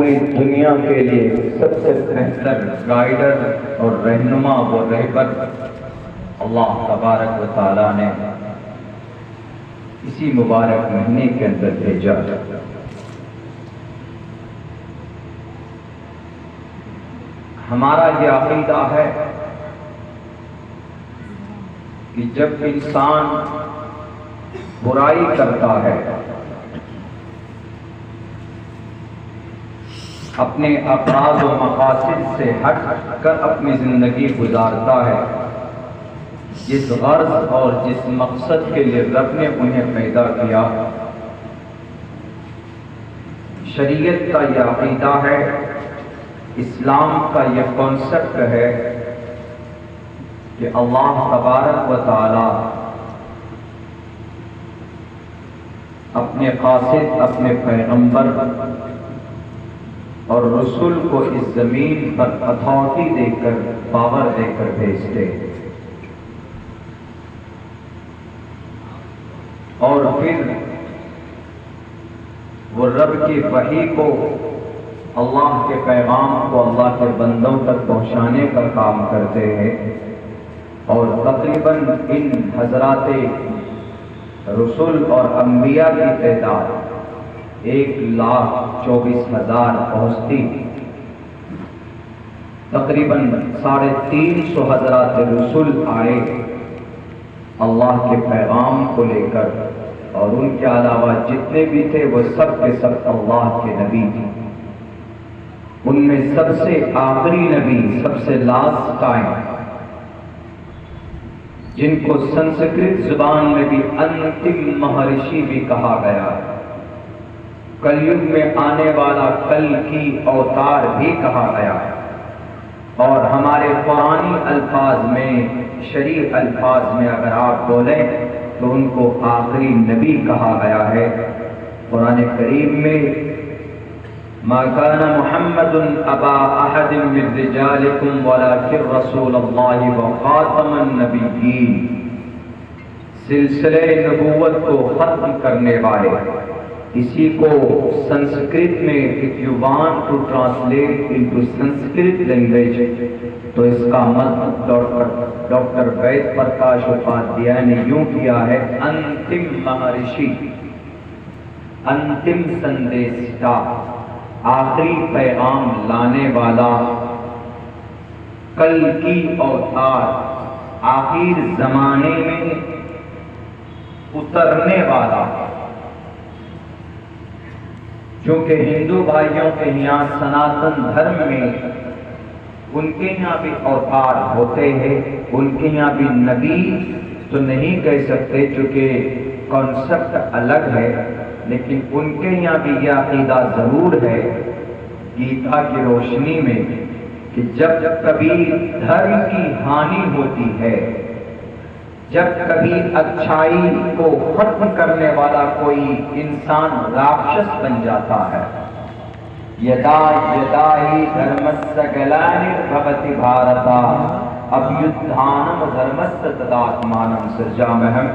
پوری دنیا کے لیے سب سے بہتر گائیڈر اور رہنما و رہبر اللہ تبارک و تعالیٰ نے اسی مبارک مہینے کے اندر بھیجا۔ ہمارا یہ عقیدہ ہے کہ جب انسان برائی کرتا ہے، اپنے افراد و مقاصد سے ہٹ کر اپنی زندگی گزارتا ہے، جس غرض اور جس مقصد کے لیے رب نے انہیں پیدا کیا، شریعت کا یہ عقیدہ ہے، اسلام کا یہ کانسیپٹ ہے کہ اللہ تبارک و تعالی اپنے قاصد، اپنے پیغمبر اور رسول کو اس زمین پر اتھارٹی دے کر، پاور دے کر بھیجتے، اور پھر وہ رب کی وحی کو، اللہ کے پیغام کو اللہ کے بندوں تک پہنچانے کا کام کرتے ہیں، اور تقریباً ان حضرات رسول اور انبیاء کی تعداد 1,24,000 پہنچتی، تقریباً 350 حضرات رسول آئے اللہ کے پیغام کو لے کر، اور ان کے علاوہ جتنے بھی تھے وہ سب کے سب اللہ کے نبی تھے۔ ان میں سب سے آخری نبی، سب سے لاسٹ ٹائم، جن کو سنسکرت زبان میں بھی انتم مہرشی بھی کہا گیا، کلیگ میں آنے والا کل کی اوتار بھی کہا گیا، اور ہمارے قرآنی الفاظ میں، شرعی الفاظ میں اگر آپ بولیں تو ان کو آخری نبی کہا گیا ہے۔ قرآن کریم میں ما كان محمد ابا احد من رجالكم ولكن رسول الله وخاتم النبيين، سلسلے نبوت کو ختم کرنے والے، اسی کو سنسکرت میں if you want to translate into Sanskrit language تو اس کا مطلب ڈاکٹر وید پرکاش اپادھیائے نے یوں کیا ہے، انتم مہرشی، انتم سندیشٹا، آخری پیغام لانے والا، کل کی اوتار، آخر زمانے میں اترنے والا۔ چونکہ ہندو بھائیوں کے یہاں سناتن دھرم میں ان کے یہاں بھی اوتار ہوتے ہیں، ان کے یہاں بھی نبی تو نہیں کہہ سکتے چونکہ کانسیپٹ الگ ہے، لیکن ان کے یہاں بھی یہ عقیدہ ضرور ہے گیتا کی روشنی میں کہ جب کبھی دھرم کی ہانی ہوتی ہے، جب کبھی اچھائی کو ختم کرنے والا کوئی انسان راکشس بن جاتا ہے، یدا یدا ہی دھرمسya گلانربھوتی بھارتا ابھیدھانم دھرمسya تداتمانم سرجامہم،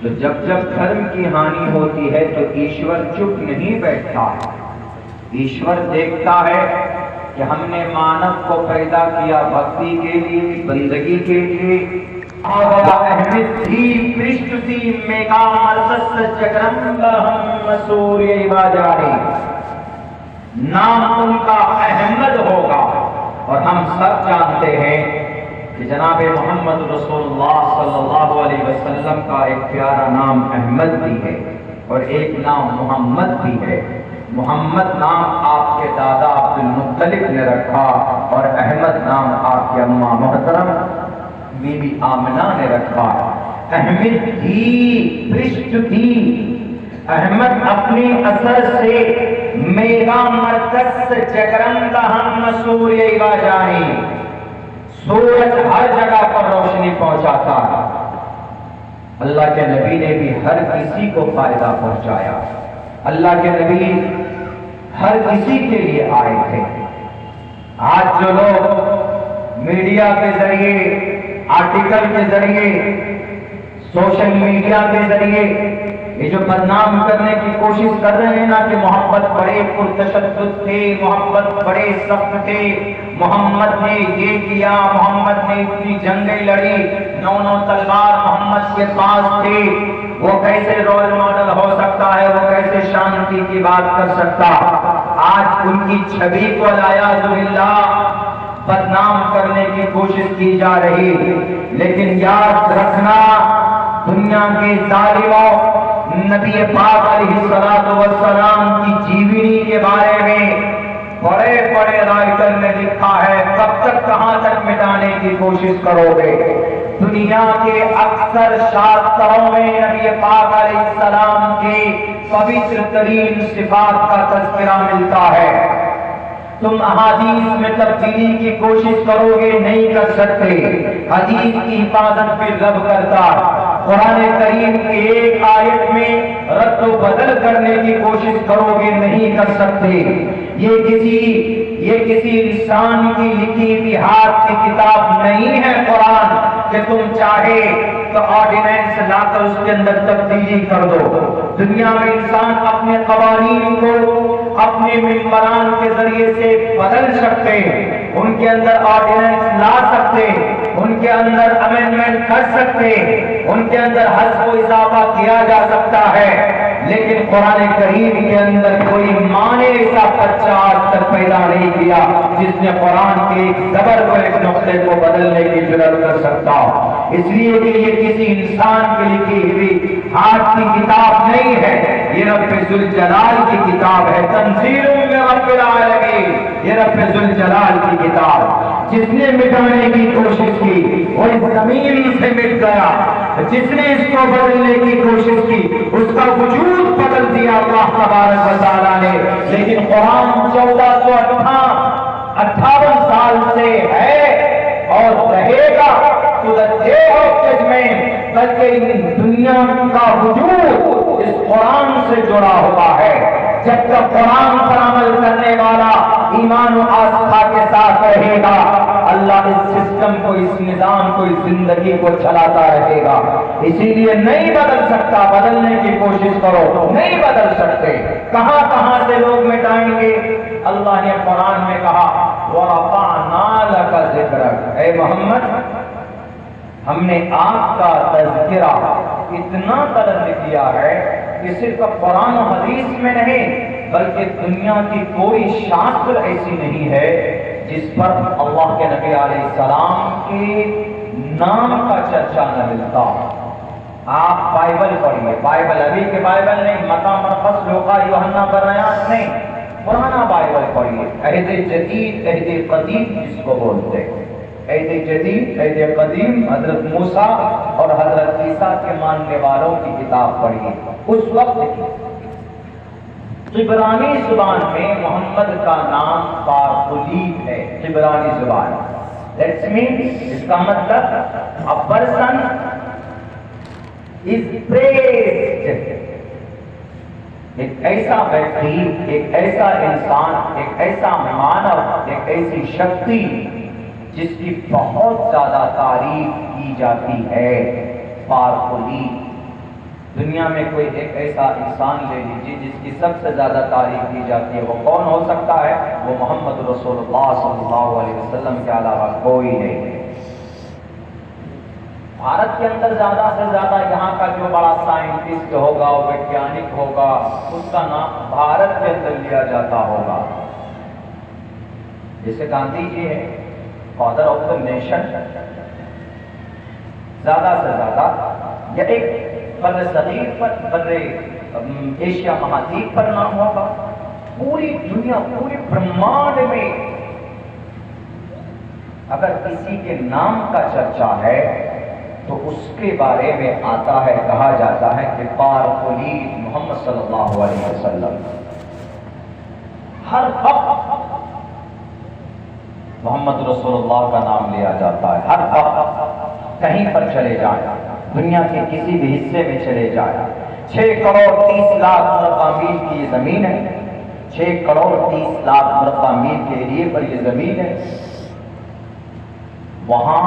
تو جب جب دھرم کی ہانی ہوتی ہے تو ایشور چپ نہیں بیٹھتا ہے، ایشور دیکھتا ہے کہ ہم نے مانو کو پیدا کیا بھکتی کے لیے، بندگی کے لیے، احمد دھی پرشت دھی میگا مرسس جگرنگہم سوریہ واجاری، نام ان کا احمد ہوگا، اور ہم سب جانتے ہیں کہ جناب محمد رسول اللہ صلی اللہ علیہ وسلم کا ایک پیارا نام احمد بھی ہے اور ایک نام محمد بھی ہے۔ محمد نام آپ کے دادا عبد المطلب نے رکھا، اور احمد نام آپ کی اماں محترم بی بی آمنہ نے رکھا۔ احمد دھی پرشت دھی، احمد اپنے اثر سے میگا مرکز جگرنگہم سوریہ واجانی، سورج ہر جگہ پر روشنی پہنچاتا ہے۔ اللہ کے نبی نے بھی ہر کسی کو فائدہ پہنچایا، اللہ کے نبی ہر کسی کے لیے آئے تھے۔ آج جو لوگ میڈیا کے ذریعے، آرٹیکل کے ذریعے، سوشل میڈیا کے ذریعے یہ جو بدنام کرنے کی کوشش کر رہے ہیں نا کہ محمد بڑے پرتشدد تھے، محمد بڑے سخت تھے، محمد نے یہ کیا، محمد نے اتنی جنگیں لڑی، 9 تلوار محمد کے پاس تھے، وہ کیسے رول ماڈل ہو سکتا ہے، وہ کیسے شانتی کی بات کر سکتا؟ آج ان کی چھوی کو والعیاذ باللہ بدنام کرنے کی کوشش کی جا رہی، لیکن یاد رکھنا دنیا کے ظالموں، نبی پاک علیہ السلام کی جیونی کے بارے میں بڑے بڑے رائٹر نے لکھا ہے، کب تک کہاں تک مٹانے کی کوشش کرو گے؟ دنیا کے اکثر شاستروں میں نبی پاک علیہ السلام کی پوتر ترین صفات کا تذکرہ ملتا ہے۔ تم احادیث میں تبدیلی کی کوشش کرو گے، نہیں کر سکتے۔ حدیث کی حفاظت بھی رب کرتا، قرآن کریم کی ایک آیت میں رد و بدل کرنے کی کوشش کرو گے، نہیں کر سکتے۔ یہ کسی انسان کی لکھی ہوئی ہاتھ کی کتاب نہیں ہے قرآن کہ تم چاہے تو آرڈیننس لا کر اس کے اندر تبدیلی کر دو۔ دنیا میں انسان اپنے قوانین کو اپنے ممبران کے ذریعے سے بدل سکتے، ان کے اندر آرڈیننس لا سکتے، ان کے اندر امینڈمنٹ کر سکتے، ان کے اندر حذف و اضافہ کیا جا سکتا ہے، لیکن قرآن کریم کے اندر کوئی معنی ایسا بچہ آج تک پیدا نہیں کیا جس نے قرآن کے ایک زبر کو، ایک نقطے کو بدلنے کی جرات کر سکتا۔ اس لیے کہ یہ کسی انسان کی لکھی ہوئی ہاتھ کی کتاب نہیں ہے، یہ رب ذوالجلال کی کتاب ہے، تنزیل من رب العالمین، یہ رب ذوالجلال کی کتاب۔ جس نے مٹانے کی کوشش کی وہ اس زمین سے مٹ گیا، جس نے اس کو بدلنے کی کوشش کی اس کا وجود بدل دیا اللہ تبارک و تعالیٰ نے۔ لیکن قرآن 1458 سال سے ہے اور رہے گا to the day of judgment، بلکہ دنیا کا وجود اس قرآن سے جڑا ہوا ہے۔ جب تک قرآن پر عمل کرنے والا ایمان و آستھا کے ساتھ رہے گا، اللہ اس سسٹم کو، اس نظام کو، اس زندگی کو چلاتا رہے گا۔ اسی لیے نہیں بدل سکتا، بدلنے کی کوشش کرو، نہیں بدل سکتے۔ کہاں کہاں سے لوگ مٹائیں گے؟ اللہ نے قرآن میں کہا وَرَفَعْنَا لَكَ ذِكْرَكَ، اے محمد ہم نے آپ کا تذکرہ اتنا بلند کیا ہے کہ صرف قرآن و حدیث میں نہیں بلکہ دنیا کی کوئی شاستر ایسی نہیں ہے جس پر اللہ کے نبی علیہ السلام کے نام کا چرچا نہ ملتا۔ آپ بائبل پڑھیے، بائبل ابھی کے بائبل نہیں، متا مرقس لوقا یوحنا برنیاس نہیں، پرانا بائبل پڑھیے، عہد جدید عہد قدیم جس کو بولتے ہیں، عہد جدید عہد قدیم، حضرت موسیٰ اور حضرت عیسیٰ کے ماننے والوں کی کتاب پڑھیے اس وقت کی۔ عبرانی زبان میں محمد کا نام پارخلیق ہے، عبرانی زبان۔ That's mean، اس کا مطلب a person is praised، ایک ایسا ویکتی، ایک ایسا انسان، ایک ایسا مانو، ایک ایسی شکتی جس کی بہت زیادہ تعریف کی جاتی ہے، پارخلیق۔ دنیا میں کوئی ایک ایسا انسان لے لیجیے جس کی سب سے زیادہ تعریف کی جاتی ہے، وہ کون ہو سکتا ہے؟ وہ محمد رسول اللہ صلی اللہ علیہ وسلم کے علاوہ کوئی نہیں ہے۔ بھارت کے اندر زیادہ سے زیادہ یہاں کا جو بڑا سائنٹسٹ ہوگا، ویگیانک ہوگا، اس کا نام بھارت کے اندر لیا جاتا ہوگا۔ جیسے گاندھی جی ہے، فادر آف دا نیشن، زیادہ سے زیادہ یا ایک بر صغیر پر، بر ایشیا مہادیپ پر نام ہوگا۔ پوری دنیا، پوری برہمانڈ میں اگر کسی کے نام کا چرچا ہے تو اس کے بارے میں آتا ہے، کہا جاتا ہے کہ پارخلیق محمد صلی اللہ علیہ وسلم۔ ہر وقت محمد رسول اللہ کا نام لیا جاتا ہے، ہر وقت کہیں پر چلے جائیں، دنیا کے کسی بھی حصے میں چلے جائیں۔ 6 کروڑ 30 لاکھ مربع میل کی یہ زمین ہے، 6 کروڑ 30 لاکھ مربع میل کے ایریے پر یہ زمین ہے۔ وہاں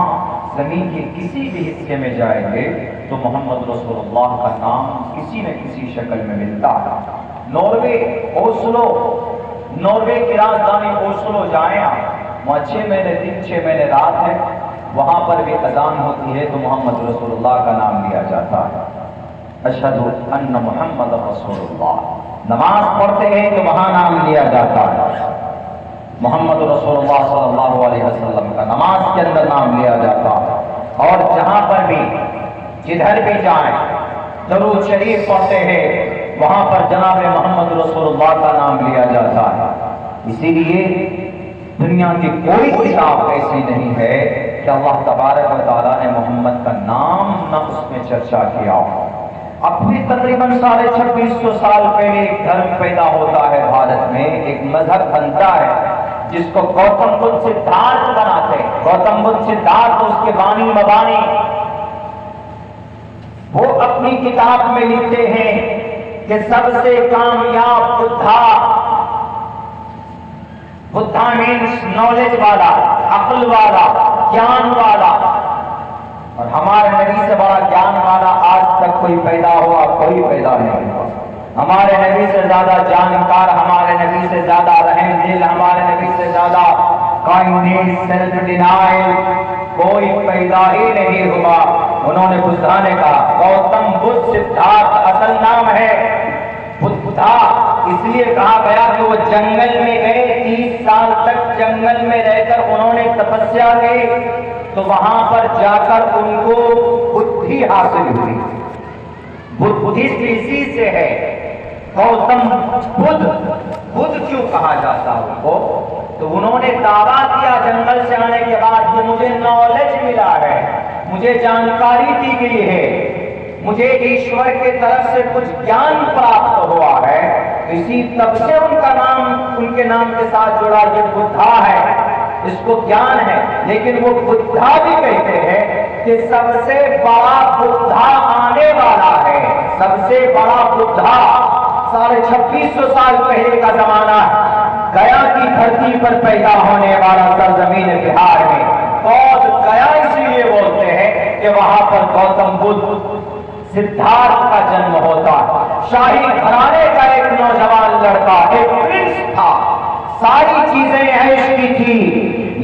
زمین کے کسی بھی حصے میں جائیں گے تو محمد رسول اللہ کا نام کسی نہ کسی شکل میں ملتا ہے۔ ناروے کی راجدھانی اوسلو جائیں آپ، وہاں 6 مہینے دن 6 مہینے رات ہے، وہاں پر بھی اذان ہوتی ہے تو محمد رسول اللہ کا نام لیا جاتا ہے۔ اشہد ان محمد رسول اللہ، نماز پڑھتے ہیں تو وہاں نام لیا جاتا ہے محمد رسول اللہ صلی اللہ علیہ وسلم کا، نماز کے اندر نام لیا جاتا ہے۔ اور جہاں پر بھی جدھر بھی جائیں درود شریف پڑھتے ہیں وہاں پر جناب محمد رسول اللہ کا نام لیا جاتا ہے۔ اسی لیے دنیا کی کوئی کتاب ایسی نہیں ہے کہ اللہ تبارک و تعالیٰ نے محمد کا نام نہ اس میں چرچا کیا ہو۔ اب بھی تقریباً 2650 سال پہلے ایک دھرم پیدا ہوتا ہے بھارت میں، ایک مذہب بنتا ہے جس کو گوتم بدھ سدھارتھ بناتے ہیں۔ گوتم بدھ سدھارتھ اس کے بانی مبانی وہ اپنی کتاب میں لکھتے ہیں کہ سب سے کامیاب بدھا مینس نالج والا، عقل والا، گیان والا، اور ہمارے نبی سے بڑا گیان والا آج تک کوئی پیدا ہوا کوئی پیدا نہیں ہوا۔ ہمارے نبی سے زیادہ جانکار، ہمارے نبی سے زیادہ رحم دل، ہمارے نبی سے زیادہ کائنڈنیس، سیلف ڈینائل کوئی پیدا ہی نہیں ہوا۔ انہوں نے بدھا نے کہا، گوتم بدھ سدھارتھ اصل نام ہے بدھا، اس لیے کہا گیا کہ وہ جنگل میں گئے، 30 سال تک جنگل میں رہ کر انہوں نے تپسیا کی، تو وہاں پر جا کر ان کو بدھی حاصل ہوئی۔ بدھسٹ اسی سے ہے، گوتم بدھ کیوں کہا جاتا ان کو؟ تو انہوں نے دعویٰ کیا جنگل سے آنے کے بعد کہ مجھے نالج ملا ہے، مجھے جانکاری دی گئی ہے، مجھے ایشور کے طرف سے کچھ گیان پراپت ہوا ہے، اسی تب سے ان کا نام ان کے نام کے ساتھ جڑا، یہ بدھا ہے، اس کو گیان ہے۔ لیکن وہ بدھا بھی کہتے ہیں کہ سب سے بڑا بدھا آنے والا ہے، سب سے بڑا بدھا 2650 سال پہلے کا زمانہ ہے، گیا کی دھرتی پر پیدا ہونے والا سرزمین بہار میں، بودھ گیا اس لیے بولتے ہیں کہ وہاں پر گوتم بدھ سدھارتھ کا جنم ہوتا ہے۔ شاہی گھرانے کا ایک نوجوان لڑکا، ایک پرنس تھا، ساری چیزیں عیش کی تھی،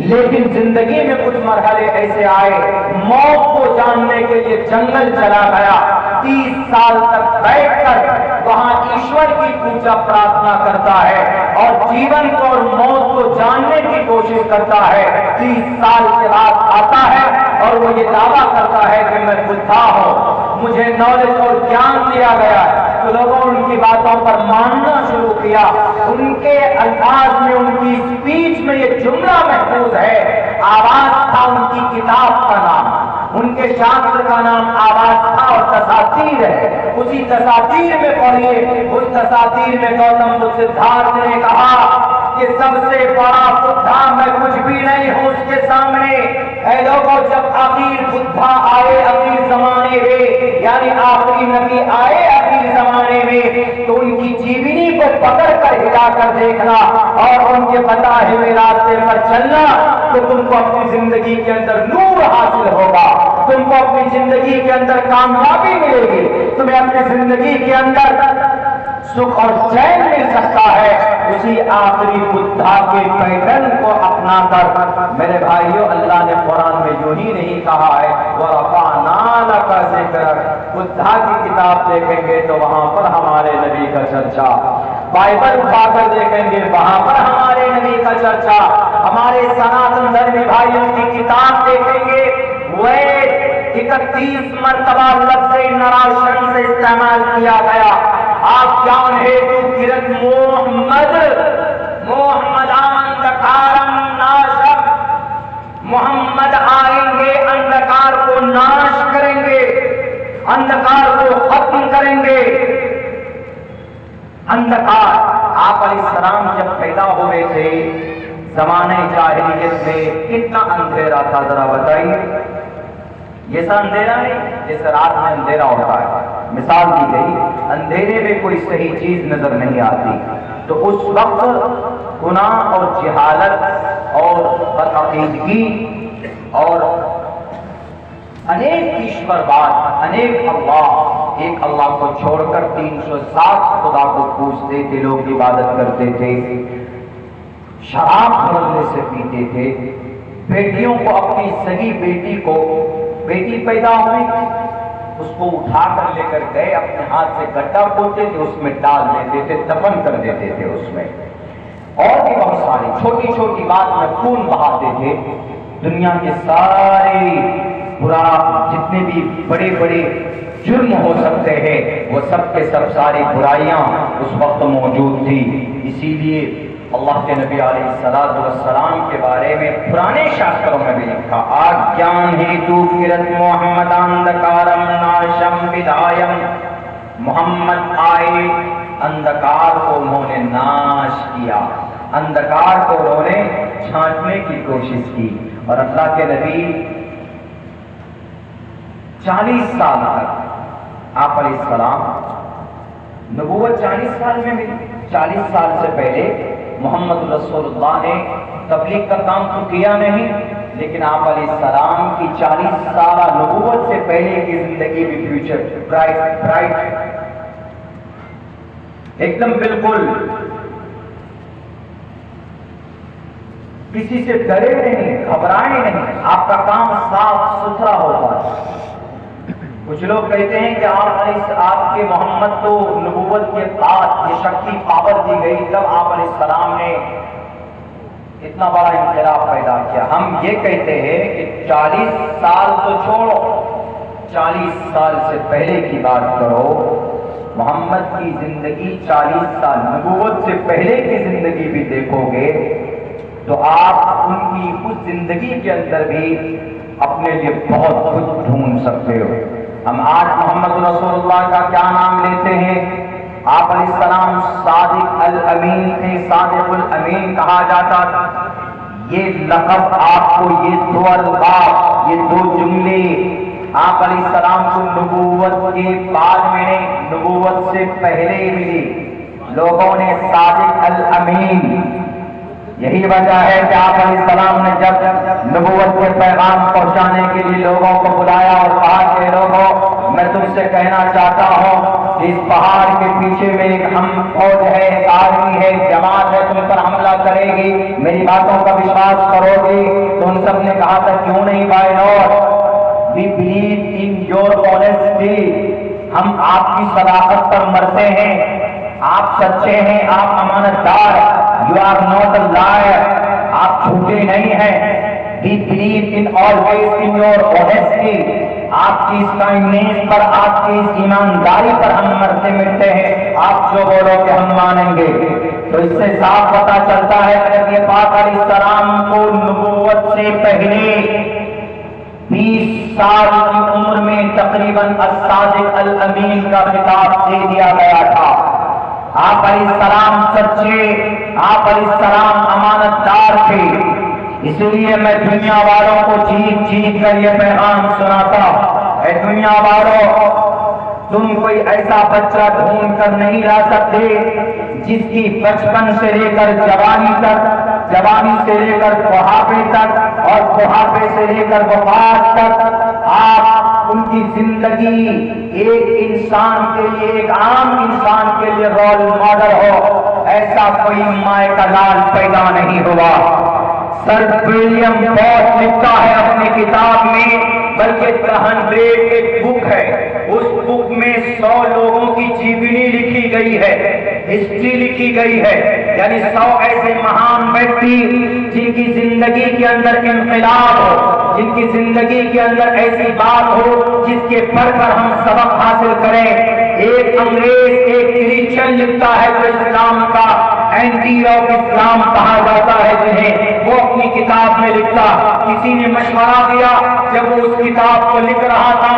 لیکن زندگی میں کچھ مرحلے ایسے آئے، موت کو جاننے کے لیے جنگل چلا گیا، 30 سال تک بیٹھ کر وہاں ایشور کی پوجا پرارتھنا کرتا ہے اور جیون کو اور موت کو جاننے کی کوشش کرتا ہے۔ 30 سال کے بعد آتا ہے اور وہ یہ دعویٰ کرتا ہے کہ میں بدھا ہوں، مجھے نالج اور گیان دیا گیا ہے۔ تو لوگوں ان کی باتوں پر ماننا شروع کیا، ان کے الفاظ میں، ان کی اسپیچ میں یہ جملہ محفوظ ہے، آواز تھا ان کی کتاب کا نام، ان کے شاستر کا نام آواز تھا اور تساطیر ہے، اسی تساطیر میں پڑھیے، اس تساطیر میں گوتم بدھ سدھارتھ نے کہا کہ سب سے بڑا بدھا میں کچھ بھی نہیں ہوں اس کے سامنے۔ اے لوگوں، جب آخر بدھا آئے آخر زمانے میں، یعنی آخری نبی آئے آخر زمانے میں، تو ان کی جیونی کو پکڑ کر ہلا کر دیکھنا اور ان کے بتائے ہوئے راستے پر چلنا، تو تم کو اپنی زندگی کے اندر نور حاصل ہوگا، تم کو اپنی زندگی کے اندر کامیابی ملے گی، تمہیں اپنی زندگی کے اندر سکھ اور چین مل سکتا ہے۔ اسی آخری بدھا کے پیٹرن کو اپنا کر میرے بھائیوں، اللہ نے قرآن میں یوں ہی نہیں کہا ہے وَرَفَعْنَا لَكَ ذِكْرَكَ۔ بدھا کی کتاب دیکھیں گے تو وہاں پر ہمارے نبی کا چرچا، بائبل اٹھا کر دیکھیں گے وہاں پر ہمارے نبی کا چرچا، ہمارے سناتن دھرمی بھائیوں کی کتاب دیکھیں گے، وہ 31 مرتبہ لفظ نراشن سے استعمال کیا گیا۔ آپ جان ہے تو گرت محمد اندکارم ناشم، محمد آئیں گے اندکار کو ناش کریں گے، اندکار کو ختم کریں گے۔ اندکار آپ علیہ السلام جب پیدا ہوئے تھے زمانے جاہلیت میں کتنا اندھیرا تھا، ذرا بتائیے۔ جیسا اندھیرا نہیں جیسے رات میں اندھیرا ہوتا ہے، مثال دی گئی، اندھیرے میں کوئی صحیح چیز نظر نہیں آتی، تو اس وقت گناہ اور جہالت اور بدعقیدگی اور انیک ایشورواد، انیک اللہ، ایک اللہ کو چھوڑ کر 307 خدا کو پوجتے تھے، لوگ عبادت کرتے تھے، شراب بدلنے سے پیتے تھے، بیٹیوں کو اپنی سگی بیٹی کو، بیٹی پیدا ہوئی اس کو اٹھا کر لے کر گئے، اپنے ہاتھ سے گڈھا کھودتے تھے، اس میں ڈال دیتے تھے، دفن کر دیتے تھے اس میں، اور بھی بہت ساری چھوٹی چھوٹی بات میں خون بہاتے تھے۔ دنیا کے سارے برا جتنے بھی بڑے بڑے جرم ہو سکتے ہیں وہ سب کے سب ساری برائیاں اس وقت موجود تھی۔ اسی لیے اللہ کے نبی علیہ السلام کے بارے میں پرانے شاستروں میں بھی لکھا، آگیان ہی تو کرت محمد اندکارم ناشم بدایم، محمد آئے اندکار کو انہوں نے ناش کیا، اندکار کو انہوں نے چھانٹنے کی کوشش کی۔ اور اللہ کے نبی 40 سال تک آپ علیہ السلام، نبوت 40 سال میں ملی، 40 سال سے پہلے محمد رسول اللہ نے تبلیغ کا کام تو کیا نہیں، لیکن آپ علیہ السلام کی 40 سالہ نبوت سے پہلے کی زندگی بھی فیوچر برائٹ ایک دم بالکل کسی سے ڈرے نہیں، گھبرائے نہیں، آپ کا کام صاف ستھرا ہوتا ہے۔ کچھ لوگ کہتے ہیں کہ آپ کے محمد تو نبوت کے بعد یہ شکتی پاور دی گئی تب آپ علیہ السلام نے اتنا بڑا انقلاب پیدا کیا۔ ہم یہ کہتے ہیں کہ 40 سال تو چھوڑو، 40 سال سے پہلے کی بات کرو، محمد کی زندگی 40 سال، نبوت سے پہلے کی زندگی بھی دیکھو گے تو آپ ان کی اس زندگی کے اندر بھی اپنے لیے بہت کچھ ڈھونڈ سکتے ہو۔ ہم آج محمد رسول اللہ کا کیا نام لیتے ہیں؟ آپ علیہ السلام صادق الامین تھے، صادق الامین کہا جاتا تھا۔ یہ لقب آپ کو، یہ دو القاب، یہ دو جملے آپ علیہ السلام کو نبوت کے بعد میں، نبوت سے پہلے ملی۔ لوگوں نے صادق الامین، یہی وجہ ہے کہ آپ علیہ السلام نے جب نبوت کے پیغام پہنچانے کے لیے لوگوں کو بلایا اور کہا کہ لوگوں میں تم سے کہنا چاہتا ہوں کہ اس پہاڑ کے پیچھے میں ایک ہم فوج ہے، ایک آرمی ہے، جماعت ہے، تم پر حملہ کرے گی، میری باتوں کا وشواس کرو گی؟ تو ان سب نے کہا تھا کیوں نہیں بھائی لوگ، we believe in your honesty، ہم آپ کی صداقت پر مرتے ہیں، آپ سچے ہیں، آپ امانت دار، you are not a liar، آپ جھوٹے نہیں ہیں، we believe in always in your honesty، آپ کی اس کائنڈنیس پر، آپ کی اس ایمانداری پر ہم مرتے مٹتے ہیں، آپ جو بولو کہ ہم مانیں گے۔ تو اس سے صاف پتہ چلتا ہے کہ نبی پاک علیہ السلام کو نبوت سے پہلے 20 سال کی عمر میں تقریباً الصادق الامین کا خطاب دے دیا گیا تھا۔ آپ علیہ السلام سچے، آپ علیہ السلام امانت دار تھے، اس لیے میں دنیا والوں کو جیت جیت کر یہ پیغام سناتا، اے دنیا والوں، تم کوئی ایسا بچہ ڈھونڈ کر نہیں لا سکتے جس کی بچپن سے لے کر جوانی تک، جوانی سے لے کر بڑھاپے تک، اور بڑھاپے سے لے کر وفات تک آپ ان کی زندگی ایک انسان کے لیے، ایک عام انسان کے لیے رول ماڈل ہو، ایسا کوئی مائع کا لال پیدا نہیں ہوا۔ سر ولیم بوس لکھتا ہے اپنی کتاب میں، بلکہ 100 ایک بک ہے، اس بک میں 100 لوگوں کی جیونی لکھی گئی ہے، ہسٹری لکھی گئی ہے، یعنی 100 ایسے مہان ویکتی جن کی زندگی کے اندر انقلاب ہو، جن کی زندگی کے اندر ایسی بات ہو جس کے پڑھ کر ہم سبق حاصل کریں۔ ایک انگریز، ایک کرسچن لکھتا ہے جو اسلام کا اینٹی آف اسلام کہا جاتا ہے جنہیں، وہ اپنی کتاب میں لکھتا، کسی نے مشورہ دیا جب وہ اس کتاب کو لکھ رہا تھا،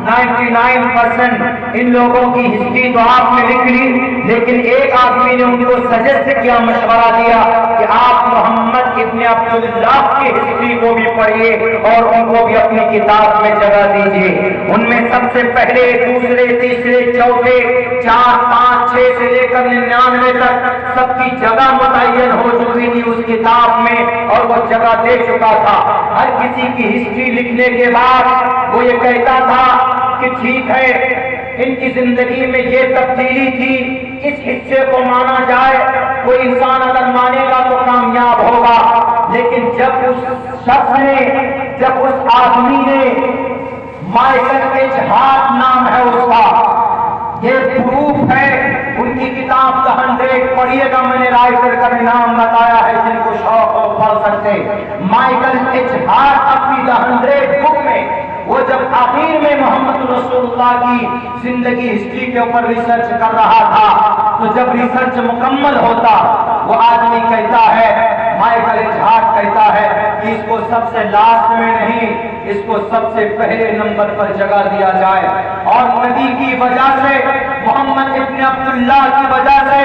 99% ان لوگوں کی ہسٹری تو آپ نے لکھ لی، لیکن ایک آدمی نے ان کو سجیسٹ کیا، مشورہ دیا کہ آپ محمد ابن عبداللہ کی ہسٹری کو بھی پڑھیے اور ان کو بھی اپنی کتاب میں جگہ دیجیے۔ ان میں سب سے پہلے، دوسرے، تیسرے، چوتھے، 4، 5، 6 سے لے کر 99 تک سب کی جگہ متعین ہو چکی تھی اس کتاب میں، اور وہ جگہ دے چکا تھا۔ ہر کسی کی ہسٹری لکھنے کے بعد وہ یہ کہتا تھا کہ ٹھیک ہے ان کی زندگی میں یہ تبدیلی تھی، اس حصے کو مانا جائے، کوئی انسان اگر مانے گا تو کامیاب ہوگا۔ لیکن جب اس شخص نے، جب اس آدمی نے، مائیکل ایچ ہارٹ نام ہے اس کا، یہ پروف ہے، ان کی کتاب The 100 پڑھیے گا، میں نے رائٹر کا بھی نام بتایا ہے، جن کو شوق ہو پڑھ سکتے۔ مائیکل ایچ ہارٹ اپنی The 100 بک میں وہ جب آخر میں محمد رسول اللہ کی زندگی ہسٹری کے اوپر ریسرچ کر رہا تھا، تو جب ریسرچ مکمل ہوتا وہ آدمی کہتا ہے، مائیکل ایچ ہارٹ کہتا ہے کہ اس کو سب سے لاسٹ میں نہیں، اس کو سب سے پہلے نمبر پر جگہ دیا جائے، اور نبی کی وجہ سے، محمد ابن عبداللہ کی وجہ سے،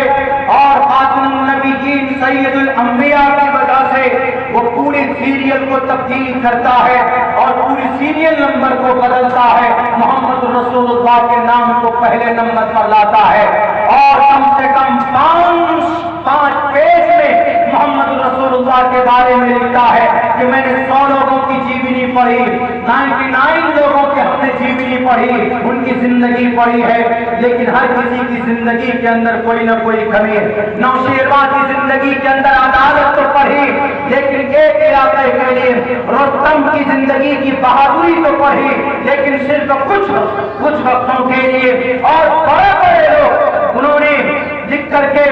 اور خاتم النبیین سید الانبیاء کی وجہ سے وہ پوری سیریل کو تبدیل کرتا ہے اور پوری سیریل نمبر کو بدلتا ہے، محمد رسول اللہ کے نام کو پہلے نمبر پر لاتا ہے، اور کم سے کم پانچ پیج میں محمد رسول اللہ کے بارے میں لکھتا ہے کہ میں نے 100 لوگوں کی جیونی پڑھی، 99 لوگوں کی ہم نے جیونی پڑھی، ان کی زندگی پڑھی ہے، لیکن ہر کسی کی زندگی کے اندر کوئی نہ کوئی کمی ہے۔ نوشیروان کی زندگی کے اندر عدالت تو پڑھی، لیکن ایک علاقے کے لیے رستم کی زندگی کی بہادری تو پڑھی، لیکن صرف کچھ وقتوں کے لیے، اور بڑے بڑے لوگ انہوں نے لکھ کر کے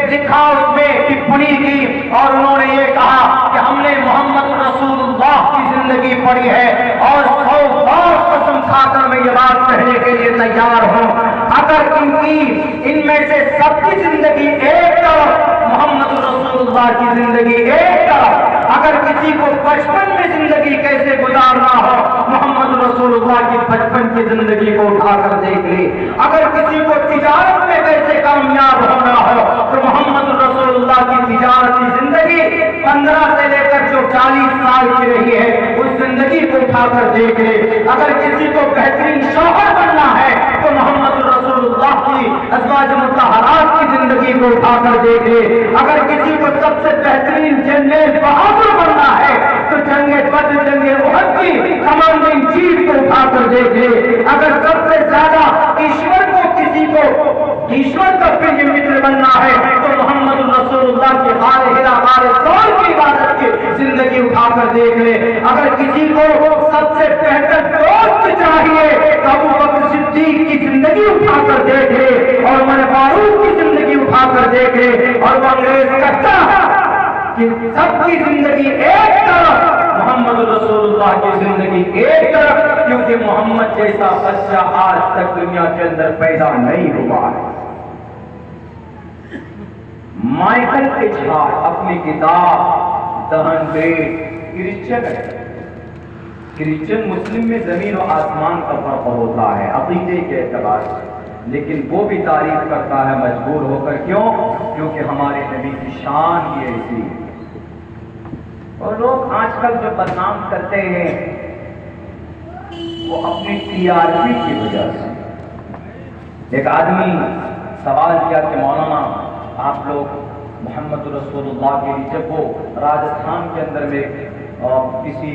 لکھا، اس میں ٹپڑی کی، اور انہوں نے یہ کہا کہ ہم نے محمد رسول اللہ کی زندگی پڑھی ہے، اور 100 بار قسم کھا کر میں یہ بات کہنے کے لیے تیار ہوں، اگر ان میں سے سب کی زندگی ایک طرف، محمد رسول اللہ کی زندگی ایک طرف، اگر کسی کو بچپن میں زندگی کیسے گزارنا ہو، محمد رسول اللہ کی بچپن کی زندگی کو اٹھا کر دیکھ لے، اگر کسی کو تجارت میں کیسے کامیاب ہونا ہو تو محمد رسول اللہ کی تجارتی زندگی 15 سے لے کر جو 40 سال کی رہی ہے اس زندگی کو اٹھا کر دیکھ لے، اگر کسی کو بہترین شوہر بننا ہے تو محمد رسول اللہ کی ازواج مطہرات کی زندگی کو اٹھا کر دیکھ لے، اگر کسی کو سب سے بہترین جنرل بہادر بننا ہے تو جنگ بدر، جنگ احد کی کمانڈنگ چیف کو اٹھا کر دیکھ لے، اگر سب سے زیادہ ایشور کو، کسی کو ایشور کا پریہ متر بننا ہے تو محمد رسول اللہ کی غار ہرا، غار ثور کی عبادت کی زندگی اٹھا کر دیکھ لے، اگر کسی کو سب سے بہتر دوست چاہیے تو ابو بکر صدیق کی زندگی اٹھا کر دیکھ لے، اور عمر فاروق کی زندگی اٹھا کر دیکھ لے، اور وہ انگریز کہتا کہ سب کی زندگی ایک طرف، محمد رسول اللہ کی زندگی ایک طرف، کیونکہ محمد جیسا بچہ آج تک دنیا کے اندر پیدا نہیں ہوا ہے۔ مائیکل ایچ ہارٹ اپنی کتاب The 100 کرسچن مسلم میں زمین و آسمان کا فرق ہوتا ہے عقیدے کے اعتبار سے، لیکن وہ بھی تعریف کرتا ہے مجبور ہو کر، کیونکہ ہمارے نبی کی شان ہی ایسی ہے۔ اور لوگ آج کل جو بدنام کرتے ہیں وہ اپنی TRP کی وجہ سے۔ ایک آدمی سوال کیا کہ مولانا آپ لوگ محمد رسول اللہ کے لیے، جب وہ راجستھان کے اندر میں کسی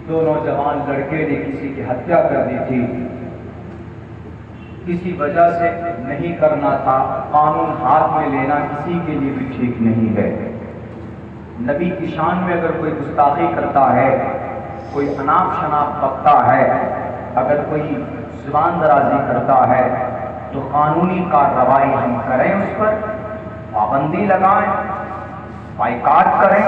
2 نوجوان لڑکے نے کسی کی ہتیا کر دی تھی، کسی وجہ سے نہیں کرنا تھا، قانون ہاتھ میں لینا کسی کے لیے بھی ٹھیک نہیں ہے۔ نبی کی شان میں اگر کوئی گستاخی کرتا ہے، کوئی اناپ شناپ بکتا ہے، اگر کوئی زبان درازی کرتا ہے تو قانونی کارروائی ہم کریں، اس پر پابندی لگائیں، بائیکاٹ کریں،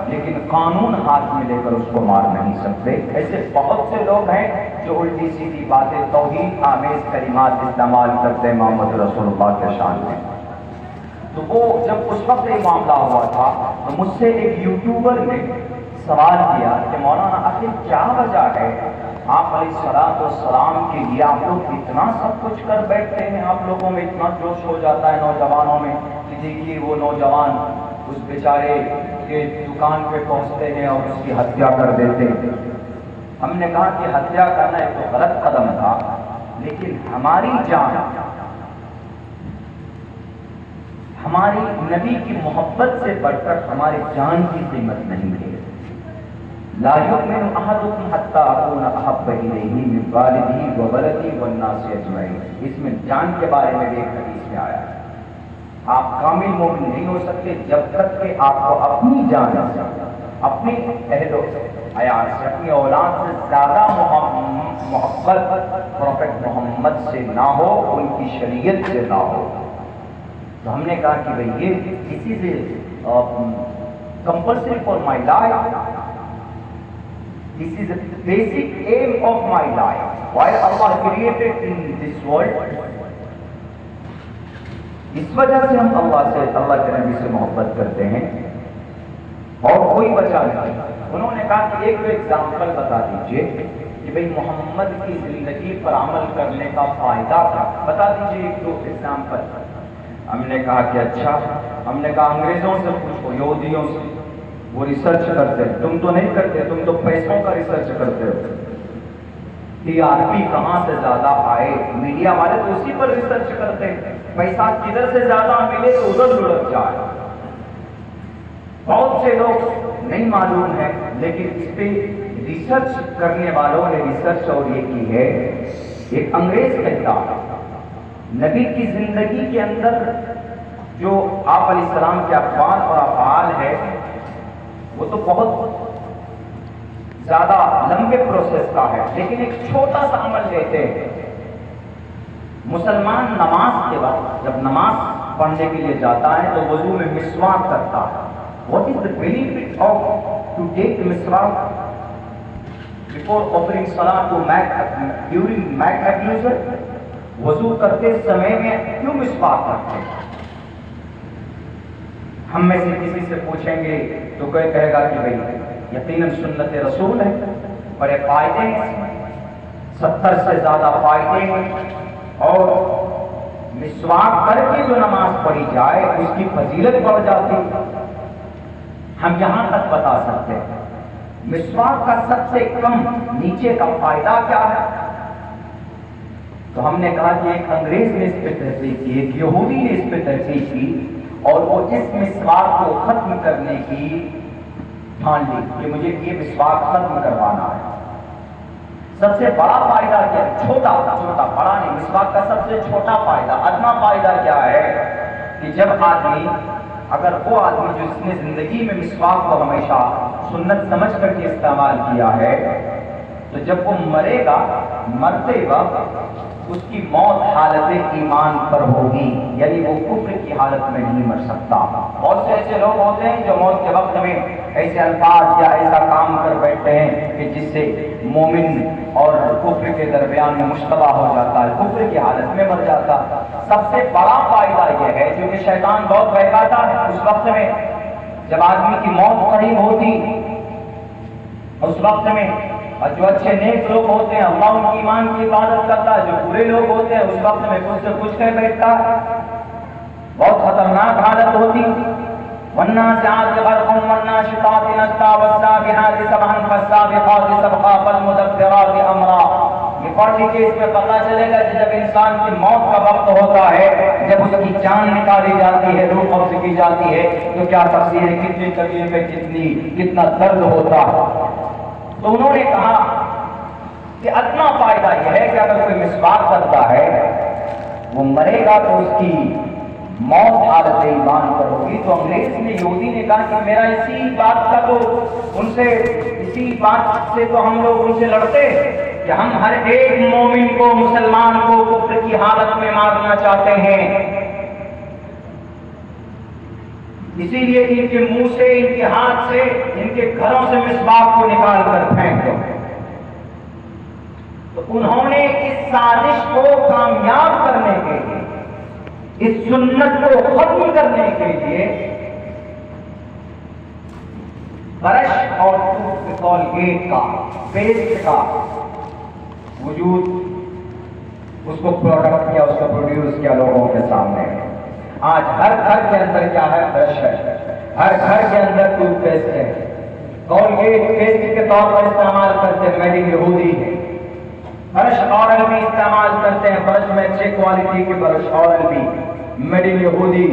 لیکن قانون ہاتھ میں لے کر اس کو مار نہیں سکتے۔ ایسے بہت سے لوگ ہیں جو الٹی سیدھی باتیں، توہین آمیز کلمات استعمال کرتے ہیں محمد رسول اللہ کے شان میں۔ تو وہ جب اس وقت یہ معاملہ ہوا تھا تو مجھ سے ایک یوٹیوبر نے سوال کیا کہ مولانا آخر کیا وجہ ہے آپ علیہ السلام کے لیے آپ لوگ اتنا سب کچھ کر بیٹھتے ہیں، آپ لوگوں میں اتنا جوش ہو جاتا ہے نوجوانوں میں کہ دیکھیے وہ نوجوان اس بیچارے کے دکان پہ پہنچتے ہیں اور اس کی ہتیا کر دیتے ہیں۔ ہم نے کہا کہ ہتیا کرنا ایک تو غلط قدم تھا، لیکن ہماری جان، ہماری نبی کی محبت سے بڑھ کر ہماری جان کی قیمت نہیں ہے۔ لا یؤمن احدکم حتی اکون احب الیہ من والدہ وولدہ والناس اجمعین. اس میں جان کے بارے میں بھی ایک حدیث میں آیا ہے آپ کامل مومن نہیں ہو سکتے جب تک کہ آپ کو اپنی جان سے، اپنی اہل و عیال سے، اپنی اولاد سے زیادہ محبت پروفیٹ محمد سے نہ ہو، ان کی شریعت سے نہ ہو. تو ہم نے کہا کہ بھئی یہ کسی سے compulsory for my life. This is the basic aim of my life. Why Allah created in this world? اس وجہ سے ہم اللہ کے نبی سے محبت کرتے ہیں اور کوئی بچا نہیں. انہوں نے کہا کہ ایک ایگزامپل بتا دیجئے کہ بھئی محمد کی زندگی پر عمل کرنے کا فائدہ کیا، بتا دیجئے ایک دو ایگزامپل. ہم نے کہا کہ اچھا، ہم نے کہا انگریزوں سے پوچھو، یہودیوں سے، وہ ریسرچ کرتے ہیں، تم تو نہیں کرتے، تم تو پیسوں کا ریسرچ کرتے ہو. ٹی آر پی کہاں سے زیادہ آئے، میڈیا والے تو اسی پر ریسرچ کرتے ہیں، پیسہ کدھر سے زیادہ ملے تو ادھر لڑک جائے. بہت سے لوگ نہیں معلوم ہے، لیکن اس پہ ریسرچ کرنے والوں نے ریسرچ اور یہ کی ہے. ایک انگریز کہتا نبی کی زندگی کے اندر جو آپ علیہ السلام کے اقوال اور افعال ہے وہ تو بہت زیادہ لمبے پروسیس کا ہے، لیکن ایک چھوٹا سا عمل لیتے ہیں. مسلمان نماز کے وقت جب نماز پڑھنے کے لیے جاتا ہے تو وضو میں مسواک کرتا ہے. What is the benefit of to take miswak before offering salah during make ablution? وضو کرتے سمے میں کیوں مسواک کرتے ہیں؟ ہم میں سے کسی سے پوچھیں گے تو کوئی کہے گا کہ بھئی یقیناً سنت رسول ہے، بڑے فائدے ہیں، 70 سے زیادہ فائدے ہیں، اور مسواک کر کے جو نماز پڑھی جائے اس کی فضیلت بڑھ جاتی. ہم یہاں تک بتا سکتے ہیں. مسواک کا سب سے کم نیچے کا فائدہ کیا ہے؟ تو ہم نے کہا کہ ایک انگریز نے اس پہ تحقیق کی، ایک یہودی نے اس پہ تحقیق کی، اور وہ اس مسواک کو ختم کرنے کی ٹھان لی کہ مجھے یہ مسواک ختم کروانا ہے. سب سے بڑا فائدہ کیا ہے؟ چھوٹا بڑا نہیں، مسواک کا سب سے چھوٹا فائدہ، ادنا فائدہ کیا ہے کہ جب آدمی، اگر وہ آدمی جو اس نے زندگی میں مسواک کو ہمیشہ سنت سمجھ کر کے استعمال کیا ہے، تو جب وہ مرے گا، مرتے وقت اس کی موت حالت ایمان پر ہوگی، یعنی وہ کفر کی حالت میں نہیں مر سکتا. بہت سے ایسے لوگ ہوتے ہیں جو موت کے وقت میں ایسے الفاظ یا ایسا کام کر بیٹھتے ہیں کہ جس سے مومن اور کفر کے درمیان میں مشتبہ ہو جاتا ہے، کفر کی حالت میں مر جاتا. سب سے بڑا فائدہ یہ ہے، کیونکہ شیطان بہت بہکاتا ہے اس وقت میں جب آدمی کی موت قریب ہوتی، اس وقت میں، اور جو اچھے نیک لوگ ہوتے ہیں اللہ ان کی ایمان کی حفاظت کرتا ہے، جو برے لوگ ہوتے ہیں اس وقت میں کچھ سے کچھ کہہ بیٹھتا ہے. بہت خطرناک حالت ہوتی. والنازعات غرقا والناشطات نشطا والسابحات سبحا فالسابقات سبقا فالمدبرات امرا. یہ پڑھ لیجیے، اس میں پتہ چلے گا کہ جب انسان کی موت کا وقت ہوتا ہے، جب اس کی جان نکالی جاتی ہے، روح قبض کی جاتی ہے، تو کیا تفسیر ہے، کتنی تکلیفیں، کتنا درد ہوتا ہے. تو انہوں نے کہا کہ اتنا فائدہ یہ ہے کہ اگر کوئی مسواک کرتا ہے وہ مرے گا تو اس کی موت حالت ایمان پر ہوگی. تو انگریز نے، یہودی نے کہا کہ میرا اسی بات کا تو ان سے، اسی بات سے تو ہم لوگ ان سے لڑتے کہ ہم ہر ایک مومن کو، مسلمان کو کفر کی حالت میں مارنا چاہتے ہیں، اسی لیے ان کے منہ سے، ان کے ہاتھ سے، ان کے گھروں سے مسواک کو نکال کر پھینک دو. تو انہوں نے اس سازش کو کامیاب کرنے کے لیے، اس سنت کو ختم کرنے کے لیے برش اور کولگیٹ کا، پیسٹ کا وجود، اس کو پروڈکٹ کیا، اس کو پروڈیوس کیا لوگوں کے سامنے. آج ہر گھر کے اندر کیا ہے؟ برش ہے. ہر گھر کے اندر ٹوتھ پیسٹ ہے. کولگیٹ پیسٹ کے طور پر استعمال کرتے ہیں، میڈ ان یہودی ہے. برش اورل بھی استعمال کرتے ہیں، برش میں اچھے کوالٹی کے برش اورل بھی میڈ ان یہودی.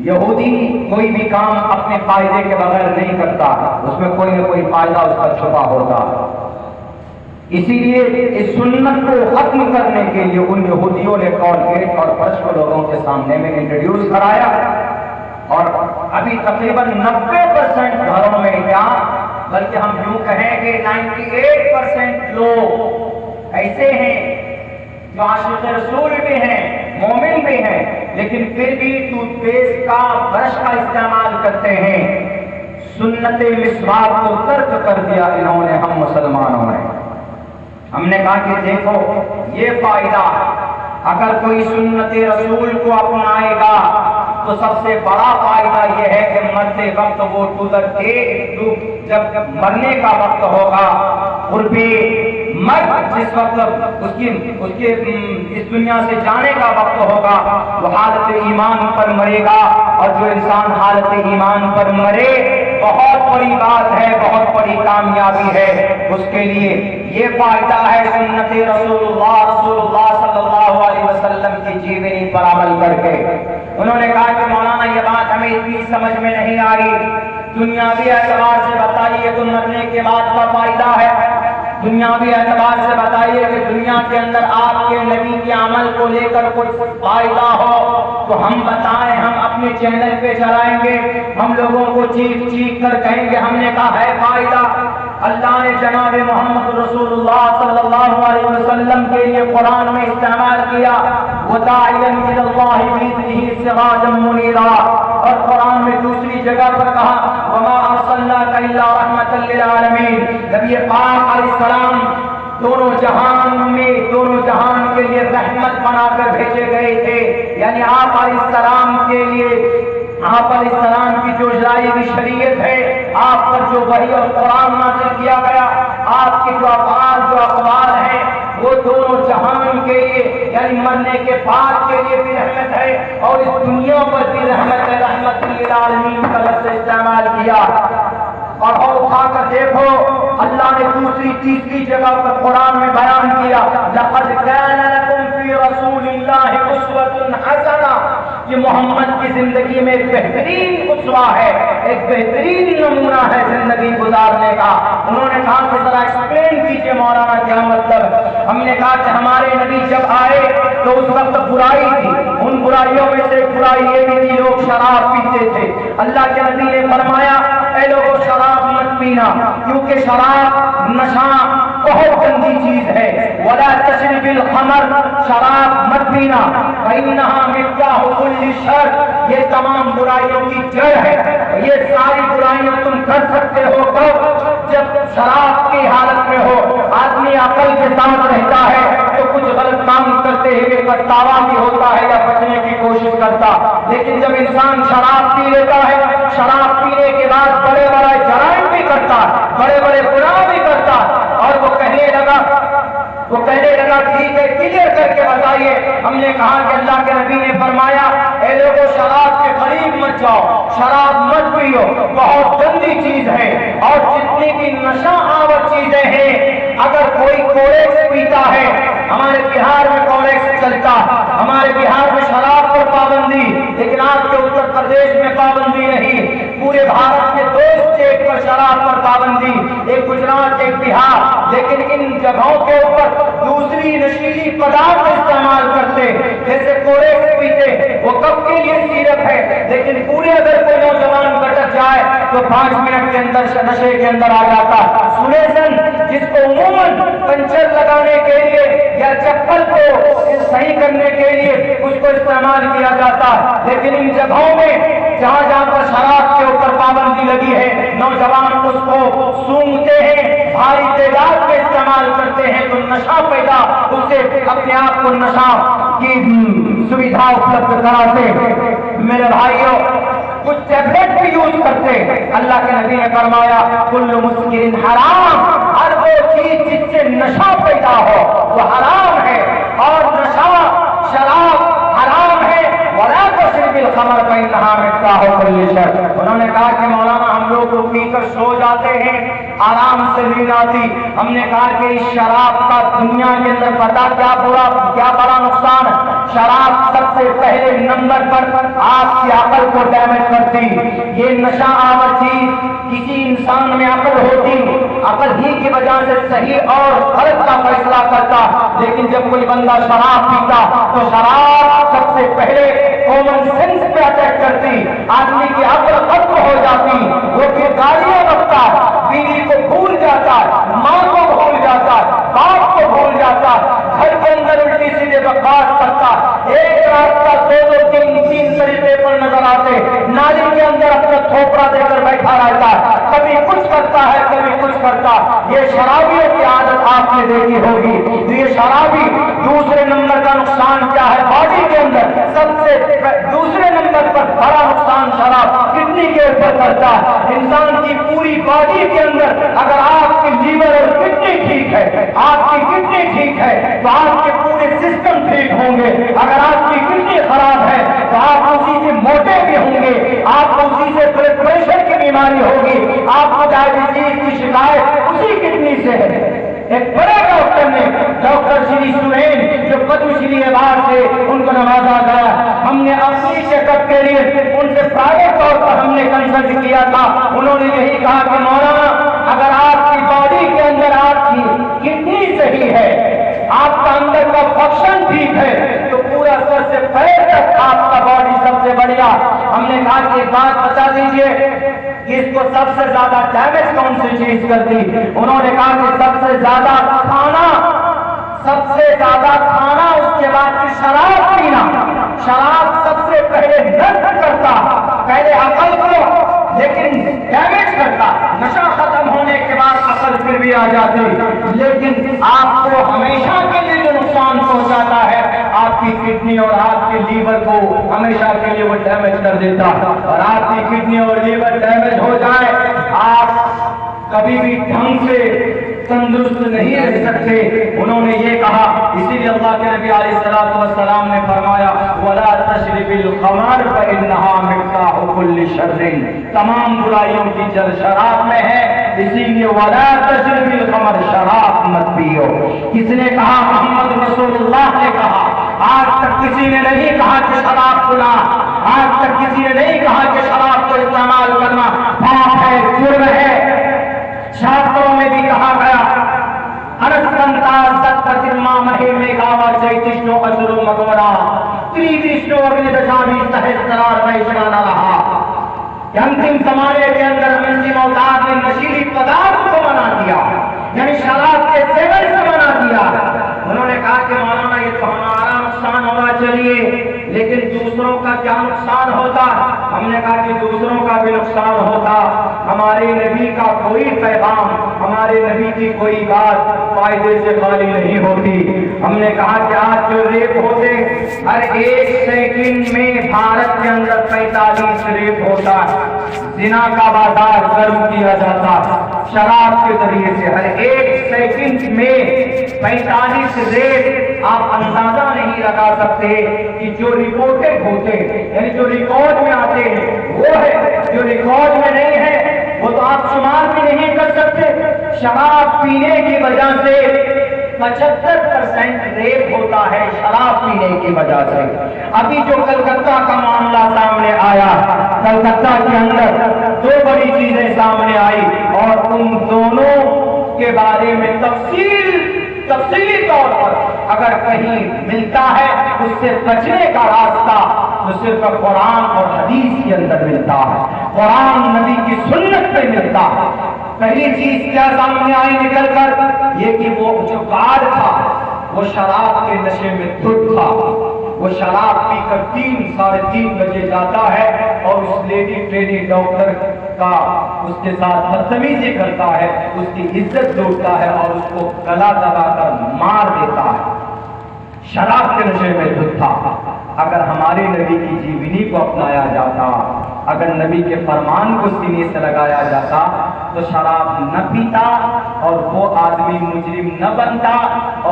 یہودی کوئی بھی کام اپنے فائدے کے بغیر نہیں کرتا، اس میں کوئی نہ کوئی فائدہ اس کا چھپا ہوتا۔ اسی لیے اس سنت کو ختم کرنے کے لیے ان یہودیوں نے کولگیٹ اور برش کو لوگوں کے سامنے میں انٹروڈیوس کرایا، اور ابھی تقریباً 90% گھروں میں کیا بلکہ ہم یوں کہیں کہ 98% لوگ ایسے ہیں جو عاشق رسول بھی ہیں، مومن بھی ہیں، لیکن پھر بھی ٹوتھ پیسٹ کا برش کا استعمال کرتے ہیں۔ سنت مسواک کو ترک کر دیا انہوں نے، ہم مسلمانوں نے۔ ہم نے کہا کہ دیکھو یہ فائدہ، اگر کوئی سنت رسول کو اپنائے گا تو سب سے بڑا فائدہ یہ ہے کہ مرتے وقت وہ گزر کے جب مرنے کا وقت ہوگا، قرب مرگ جس وقت اس کے اس دنیا سے جانے کا وقت ہوگا، وہ حالت ایمان پر مرے گا، اور جو انسان حالت ایمان پر مرے بہت بڑی بات ہے، بہت بڑی کامیابی ہے اس کے لیے۔ یہ فائدہ ہے سنت رسول اللہ صلی اللہ علیہ وسلم کی جیونی پر عمل کر کے۔ انہوں نے کہا کہ مولانا یہ بات ہمیں اتنی سمجھ میں نہیں آئی، دنیاوی اعتبار سے بتائیے تو مرنے کے بعد کا فائدہ ہے، دنیاوی اعتبار سے بتائیے کہ دنیا کے اندر آپ کے نبی کے عمل کو لے کر کچھ فائدہ ہو تو ہم بتائیں، ہم اپنے چینل پہ چلائیں گے، ہم لوگوں کو چیخ چیخ کر کہیں گے ہم نے کہا ہے فائدہ۔ اللہ نے جناب محمد رسول اللہ صلی اللہ علیہ وسلم کے لیے قرآن میں استعمال کیا وَدَاعِيًا إِلَى اللَّهِ بِإِذْنِهِ سِرَاجًا مُنِيرًا، اور قرآن میں دوسری جگہ پر کہا وَمَا أَرْسَلْنَاكَ إِلَّا رَحْمَةً لِلْعَالَمِينَ۔ نبی پاک علیہ السلام دونوں جہان کے لیے رحمت بنا کر بھیجے گئے تھے، یعنی آپ علیہ السلام کے لیے، آپ علیہ السلام کی جو لائی ہوئی شریعت ہے، آپ پر جو وحی اور قرآن نازل کیا گیا، آپ کے جو افعال جو اقوال ہیں وہ دونوں جہان کے لیے یعنی مرنے کے بعد کے لیے بھی رحمت ہے، اور اس دنیا پر بھی رحمت ہے۔ رحمت للعالمین کا لفظ استعمال کیا، اور اٹھا کر دیکھو اللہ نے دوسری تیسری جگہ پر قرآن میں بیان کیا لَقَدْ كَانَ لَكُمْ فِي رَسُولِ اللَّهِ أُسْوَةٌ حَسَنَةٌ، یہ محمد کی زندگی میں ایک بہترین اسوہ ہے، ایک بہترین نمونہ ہے زندگی گزارنے کا۔ انہوں نے کہا کہ ذرا ایکسپلین کیجئے مولانا کیا مطلب؟ ہم نے کہا کہ ہمارے نبی جب آئے تو اس وقت برائی تھی، ان برائیوں میں سے برائی یہ بھی تھی لوگ شراب پیتے تھے۔ اللہ کے نبی نے فرمایا اے لوگوں شراب مت پینا، کیونکہ شراب نشہ بہت گندی چیز ہے، ولا تشرب الخمر، شراب مت پینا، فإنها مفتاح كل شر، یہ تمام برائیوں کی جڑ ہے۔ یہ ساری برائیاں تم کر سکتے ہو کب؟ جب شراب کی حالت میں ہو۔ آدمی عقل کے ساتھ رہتا ہے تو کچھ غلط کام کرتے ہوئے پچھتاوا بھی ہوتا ہے یا بچنے کی کوشش کرتا، لیکن جب انسان شراب پی لیتا ہے، شراب پینے کے بعد بڑے بڑے جرائم بھی کرتا، بڑے بڑے گناہ بھی کرتا، اور وہ کہنے لگا ٹھیک ہے کلیئر کر کے بتائیے۔ ہم نے کہا کہ اللہ کے نبی نے فرمایا اے لوگوں شراب کے قریب مت جاؤ، شراب مت پیو، بہت گندی چیز ہے، اور جتنی بھی نشہ آور چیزیں ہیں اگر کوئی کوریکس پیتا ہے، ہمارے بہار میں کوریکس چلتا، ہمارے بہار میں شراب پر پابندی، لیکن آپ کے اتر پردیش میں پابندی نہیں، پورے بھارت میں 2 اسٹیٹ پر شراب پر پابندی، ایک گجرات ایک بہار، لیکن ان جگہوں کے اوپر دوسری نشیلی پدارث استعمال کرتے، جیسے کوریکس پیتے، وہ کب کے لیے سیرپ ہے، لیکن پورے اگر کوئی نوجوان بھٹک جائے تو 5 منٹ کے اندر نشے کے اندر آ جاتا۔ سلیسن جس کو عموماً پنچر لگانے کے لیے یا چپل کو صحیح کرنے کے لیے اس کو استعمال کیا جاتا، لیکن ان جگہوں میں جہاں پر شراب کے اوپر پابندی لگی ہے نوجوان اس کو سونگتے ہیں، بھاری تعداد میں استعمال کرتے ہیں تو نشہ پیدا، اس سے اپنے آپ کو نشہ کی سویدھا اپلبدھ کراتے۔ میرے بھائیوں کچھ ٹیبلٹ بھی یوز کرتے، اللہ کے نبی نے فرمایا کل مسکر حرام، ہر وہ چیز جس سے نشہ پیدا ہو وہ حرام ہے، اور نشہ شراب حرام ہے، ولا تشرب الخمر فإنها مفتاح كل شر۔ انہوں نے کہا کہ مولانا ہم لوگ کو پی کر کر سو جاتے ہیں، آرام سے نیند آتی۔ ہم نے کہا کہ اس شراب کا دنیا کے اندر پتا کیا بڑا نقصان ہے۔ شراب سب سے پہلے نمبر پر آپ کی عقل کو ڈیمیج کرتی۔ یہ نشہ آور چیز کسی انسان میں عقل ہوتی، عقل ہی کی وجہ سے صحیح اور غلط کا فیصلہ کرتا، لیکن جب کوئی بندہ شراب پیتا تو شراب سب سے پہلے کامن سینس پہ اٹیک کرتی، آدمی کی عقل ختم ہو جاتی، وہ پھر گالیاں بکتا، بیوی کو بھول جاتا، ماں کو بھول جاتا، باپ کو بھول جاتا، گھر کے اندر الٹی سیدھے بکواس کرتا، ایک راستہ دو تین طریقے پر نظر آتے، نالی کے اندر اپنا تھوپڑا دے کر بیٹھا رہتا ہے، کبھی کچھ کرتا ہے کبھی کچھ کرتا۔ یہ شرابیوں کی عادت آپ نے دیکھی ہوگی۔ یہ شرابی دوسرے نمبر کا نقصان کیا ہے؟ باڈی کے اندر سب سے دوسرے نمبر پر بڑا نقصان شراب کڈنی کے اوپر کرتا ہے۔ انسان کی پوری باڈی کے اندر اگر آپ کی لیور اور کڈنی ٹھیک ہے، آپ کی کڈنی ٹھیک ہے تو آپ کے پورے سسٹم ٹھیک ہوں گے۔ اگر آپ کی کڈنی خراب ہے تو آپ اسی سے موٹے بھی ہوں گے، آپ اسی سے بلڈ پریشر کی بیماری ہوگی، آپ کو ڈائبٹیز کی شکایت اسی کڈنی سے ہے۔ ایک بڑے ڈاکٹر نے، ڈاکٹر شری سورین جو پدم شری ایوارڈ سے ان کو نوازا گیا، ہم نے اپنی چیک اپ کے لیے ان سے پرائیویٹ طور پر ہم نے کنسلٹ کیا تھا۔ انہوں نے یہی کہا کہ مولانا اگر آپ کی باڈی کے اندر آپ کی کڈنی صحیح ہے، آپ کا اندر کا فنکشن ٹھیک ہے تو پورا سر سے پیر تک آپ کا باڈی سب سے بڑھیا۔ ہم نے کہا کہ ایک بات بتا دیجئے کہ اس کو سب سے زیادہ ڈیمیج کون سی چیز کرتی؟ انہوں نے کہا کہ سب سے زیادہ کھانا، اس کے بعد کی شراب پینا۔ شراب سب سے پہلے نشٹ کرتا، پہلے عقل کو لیکن ڈیمیج کرتا، نشہ ختم ہونے کے بعد عقل پھر بھی آ جاتی، لیکن آپ کو ہمیشہ کے لیے جو نقصان پہنچاتا ہے آپ کی کڈنی اور آپ کے لیور کو ہمیشہ کے لیے وہ ڈیمیج کر دیتا، اور آپ کی کڈنی اور لیور ڈیمیج ہو جائے آپ کبھی بھی ڈھنگ سے تندرست نہیں رہ سکتے۔ انہوں نے یہ کہا، اسی لیے اللہ کے نبی علیہ الصلوۃ والسلام نے فرمایا وَلَا تَشْرِبِ الْخَمْرَ فَإِنَّهَا مِفْتَاحُ كُلِّ شَرٍّ، تمام برائیوں کی جڑ شراب میں ہے، اسی لیے وَلَا تَشْرِبِ الْخَمْرَ، شراب مت پیو۔ کس نے کہا؟ محمد رسول اللہ نے کہا۔ آج تک کسی نے نہیں کہا کہ شراب گناہ، آج تک کسی نے نہیں کہا کہ شراب کو استعمال کرنا پاپ ہے، جرم ہے۔ شاستروں میں بھی کہا گیا انسکنتا ستتما مہیمے گاوا چیتشنو اشرو مگورا تریدشنو اگنیدشامی سہسترار ویشنانا رہا کہ انتم زمانے کے اندر منسی موتاد نے نشیلی پدارت کو منع کیا، یعنی شراب کے سیون سے منع کیا۔ انہوں نے کہا کہ مولانا یہ تو ہمارا نقصان ہونا چاہیے، لیکن دوسروں کا کیا نقصان ہوتا؟ ہم نے کہا کہ دوسروں کا بھی نقصان ہوتا۔ ہمارے نبی کا کوئی پیغام، ہمارے نبی کی کوئی بات فائدے سے خالی نہیں ہوتی۔ ہم نے کہا کہ آج جو ریپ ہوتے، ہر ایک سیکنڈ میں بھارت کے اندر 45 ریپ ہوتا ہے، زنا کا بازار گرم کیا جاتا شراب کے ذریعے سے، ہر ایک سیکنڈ میں 45 ریپ۔ آپ اندازہ نہیں لگا سکتے کہ جو رپورٹڈ ہوتے یعنی جو ریکارڈ میں آتے ہیں وہ ہے، جو ریکارڈ میں نہیں ہے وہ تو آپ شمار بھی نہیں کر سکتے۔ شراب پینے کی وجہ سے 75% ریپ ہوتا ہے، شراب پینے کی وجہ سے۔ ابھی جو کلکتہ کا معاملہ سامنے آیا، کلکتہ کے اندر 2 بڑی چیزیں سامنے آئی اور ان دونوں کے بارے میں تفصیلی طور پر اگر کہیں ملتا ہے اس سے بچنے کا راستہ تو صرف قرآن اور حدیث کے اندر ملتا ہے، قرآن نبی کی سنت پہ ملتا ہے۔ پہلی چیز کیا سامنے آئی نکل کر؟ یہ کہ وہ جو گارڈ تھا وہ شراب کے نشے میں دھت تھا، وہ شراب پی کر 3-3:30 بجے جاتا ہے اور اس لیڈی ڈاکٹر کا اس کے ساتھ بدتمیزی کرتا ہے، اس کی عزت لوٹتا ہے اور اس کو گلا دبا کر مار دیتا ہے۔ شراب کے نشے میں دھت تھا۔ اگر ہمارے نبی کی جیونی کو اپنایا جاتا، اگر نبی کے فرمان کو سینے سے لگایا جاتا تو شراب نہ پیتا اور وہ آدمی مجرم نہ بنتا